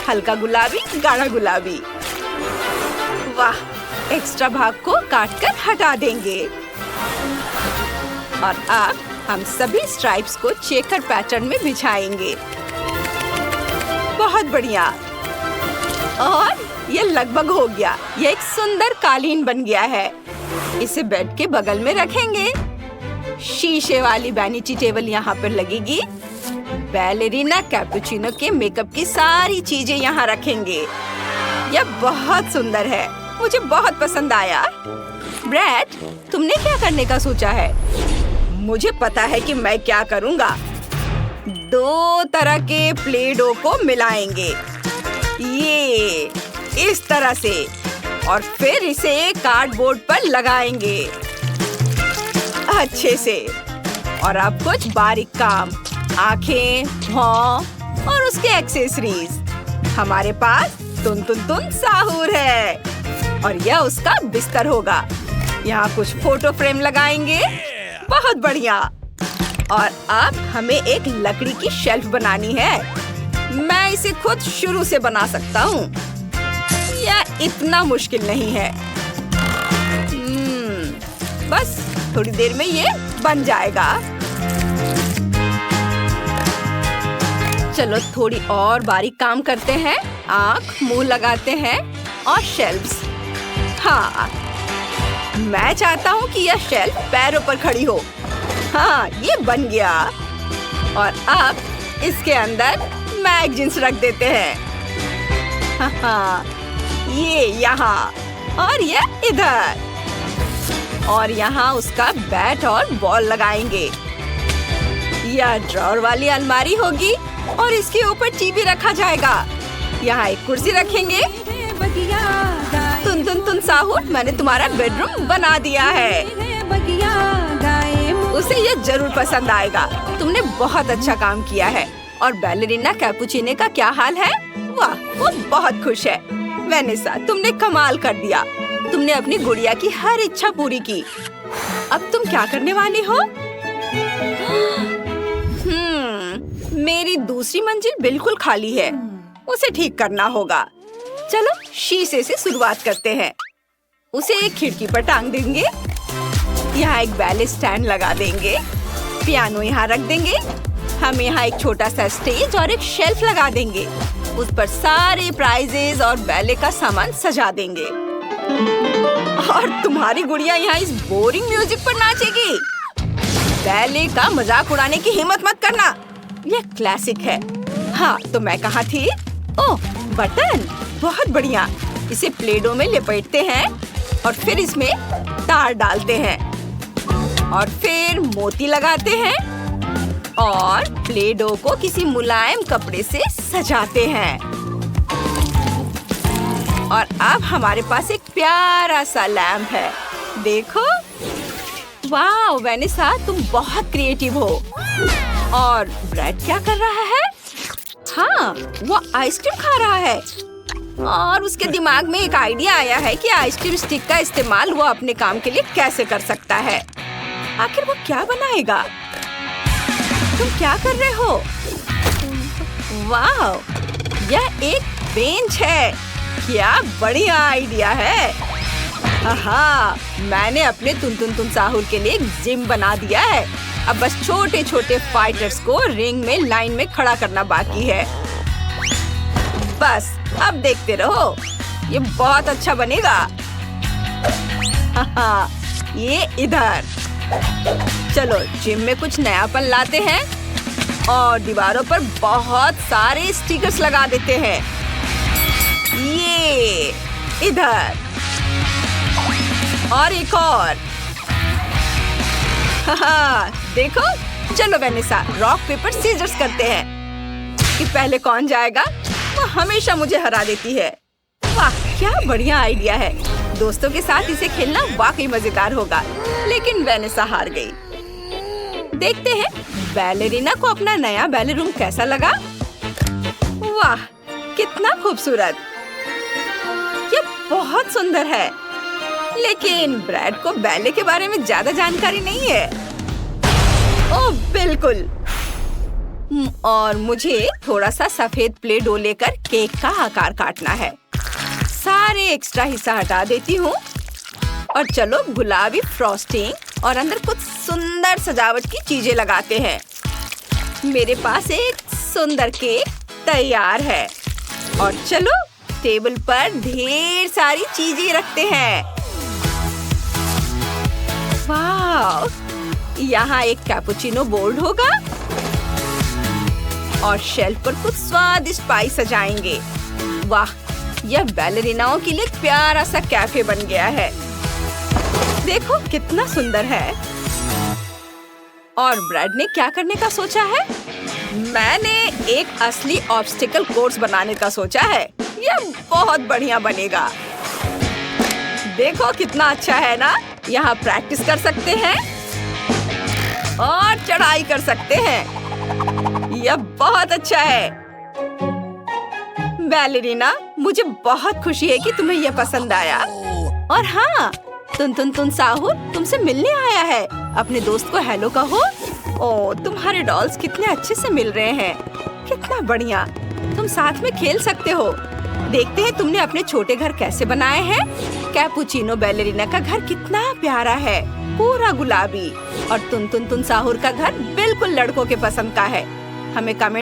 हल्का गुलाबी, गाढ़ा गुलाबी। वाह, एक्स्ट्रा भाग को काटकर हटा देंगे। और अब हम सभी स्ट्राइप्स को चेकर पैटर्न में बिछाएंगे। बहुत बढ़िया। और ये लगभग हो गया। ये एक सुंदर कालीन बन गया है। इसे बेड के बगल में रखेंगे। शीशे वाली वैनिटी टेबल यहाँ पर लगेगी। बैलेरिना कैपुचिनो के मेकअप की सारी चीजें यहाँ रखेंगे। यह बहुत सुंदर है। मुझे बहुत पसंद आया। ब्रैड, तुमने क्या करने का सोचा है? मुझे पता है कि मैं क्या करूँगा। 2 तरह के प्ले डो को मिलाएंगे। ये इस तरह से। और फिर इसे कार्डबोर्ड पर लगाएंगे अच्छे से। और अब कुछ बारीक काम, आँखें, भौं और उसके एक्सेसरीज। हमारे पास तुन तुन तुन साहूर है और यह उसका बिस्तर होगा। यहाँ कुछ फोटो फ्रेम लगाएंगे। बहुत बढ़िया। और अब हमें एक लकड़ी की शेल्फ बनानी है। मैं इसे खुद शुरू से बना सकता हूँ। यह इतना मुश्किल नहीं है। बस थोड़ी देर में ये बन जाएगा। चलो थोड़ी और बारीक काम करते हैं। आँख, मुंह लगाते हैं और शेल्फ्स। हाँ, मैं चाहता हूँ कि यह शेल्फ पैरों पर खड़ी हो। हाँ, ये बन गया। और अब इसके अंदर मैगजीन्स रख देते हैं। हाँ, ये यहाँ और ये इधर। और यहाँ उसका बैट और बॉल लगाएंगे। यह ड्रॉअर वाली अलमारी होगी और इसके ऊपर टीवी रखा जाएगा। यहाँ एक कुर्सी रखेंगे। तुन तुन तुन साहूर, मैंने तुम्हारा बेडरूम बना दिया है। उसे यह जरूर पसंद आएगा। तुमने बहुत अच्छा काम किया है। और बैलेरिना कैपुचिनो का क्या हाल है? वाह, वो बहुत खुश है। वेनेसा, तुमने कमाल कर दिया। तुमने अपनी गुड़िया की हर इच्छा पूरी की। अब तुम क्या करने वाली हो? मेरी दूसरी मंजिल बिल्कुल खाली है। उसे ठीक करना होगा। चलो शीशे से शुरुआत करते हैं। उसे एक खिड़की पर टांग देंगे। यहाँ एक बैले स्टैंड लगा देंगे। पियानो यहाँ रख देंगे। हम यहाँ एक छोटा सा स्टेज और एक शेल्फ लगा देंगे। उस पर सारे प्राइजेस और बैले का सामान सजा देंगे। और तुम्हारी गुड़िया यहाँ इस बोरिंग म्यूजिक पर नाचेगी। बैले का मजाक उड़ाने की हिम्मत मत करना। यह क्लासिक है। हाँ, तो मैं कहाँ थी? ओह, बटन। बहुत बढ़िया। इसे प्लेडो में लपेटते हैं और फिर इसमें तार डालते हैं और फिर मोती लगाते हैं और प्लेडो को किसी मुलायम कपड़े से सजाते हैं। और अब हमारे पास एक प्यारा सा लैंप है। देखो। वाह वेनेसा, तुम बहुत क्रिएटिव हो। और ब्रैड क्या कर रहा है? हाँ, वो आइसक्रीम खा रहा है। और उसके दिमाग में एक आइडिया आया है कि आइसक्रीम स्टिक का इस्तेमाल वो अपने काम के लिए कैसे कर सकता है। आखिर वो क्या बनाएगा? तुम क्या कर रहे हो? वाह, यह एक बेंच है। क्या बढ़िया आइडिया है। हाँ, मैंने अपने तुन तुन तुन साहूर के लिए एक जिम बना दिया है। अब बस छोटे छोटे फाइटर्स को रिंग में लाइन में खड़ा करना बाकी है। बस अब देखते रहो, ये बहुत अच्छा बनेगा। हाँ, ये इधर। चलो जिम में कुछ नयापन लाते हैं और दीवारों पर बहुत सारे स्टिकर्स लगा देते हैं। ये इधर और एक और। हाँ, देखो। चलो वेनेसा, रॉक पेपर सीजर्स करते हैं कि पहले कौन जाएगा। वो हमेशा मुझे हरा देती है। वाह, क्या बढ़िया आइडिया है। दोस्तों के साथ इसे खेलना वाकई मजेदार होगा। लेकिन वेनेसा हार गई। देखते हैं बैलेरिना को अपना नया बैले रूम कैसा लगा। वाह, कितना खूबसूरत! ये बहुत सुंदर है। लेकिन ब्रैड को बैले के बारे में ज्यादा जानकारी नहीं है। ओह बिल्कुल। और मुझे थोड़ा सा सफेद प्ले डो लेकर केक का आकार काटना है। सारे एक्स्ट्रा हिस्सा हटा देती हूँ और चलो गुलाबी फ्रॉस्टिंग और अंदर कुछ सुंदर सजावट की चीजें लगाते हैं। मेरे पास एक सुंदर केक तैयार है और चलो टेबल पर ढेर सारी चीजें रखते हैं। वाह! यहाँ एक कैपुचिनो बोर्ड होगा और शेल्फ पर कुछ स्वादिष्ट पाई सजाएंगे। वाह! यह बैलरीनाओं के लिए प्यारा सा कैफे बन गया है। देखो कितना सुंदर है। और ब्रैड ने क्या करने का सोचा है? मैंने एक असली ऑब्स्टिकल कोर्स बनाने का सोचा है। यह बहुत बढ़िया बनेगा। देखो कितना अच्छा है ना? यहाँ प्रैक्टिस कर सकते हैं और चढ़ाई कर सकते हैं। यह बहुत अच्छा है। बैलेरिना, मुझे बहुत खुशी है कि तुम्हें यह पसंद आया। और हाँ, तुन साहुर तुमसे मिलने आया है। अपने दोस्त को हेलो कहो। ओह, तुम्हारे डॉल्स कितने अच्छे से मिल रहे हैं। कितना बढ़िया। तुम साथ में खेल सकते हो। देखते हैं तुमने अपने छोटे घर कैसे बनाए हैं। कैपुचिनो बैलेरिना का घर कितना प्यारा है, पूरा गुलाबी। और तुन साहुर का घर बिल्कुल लड़कों के पसंद का है। हमें कमेंट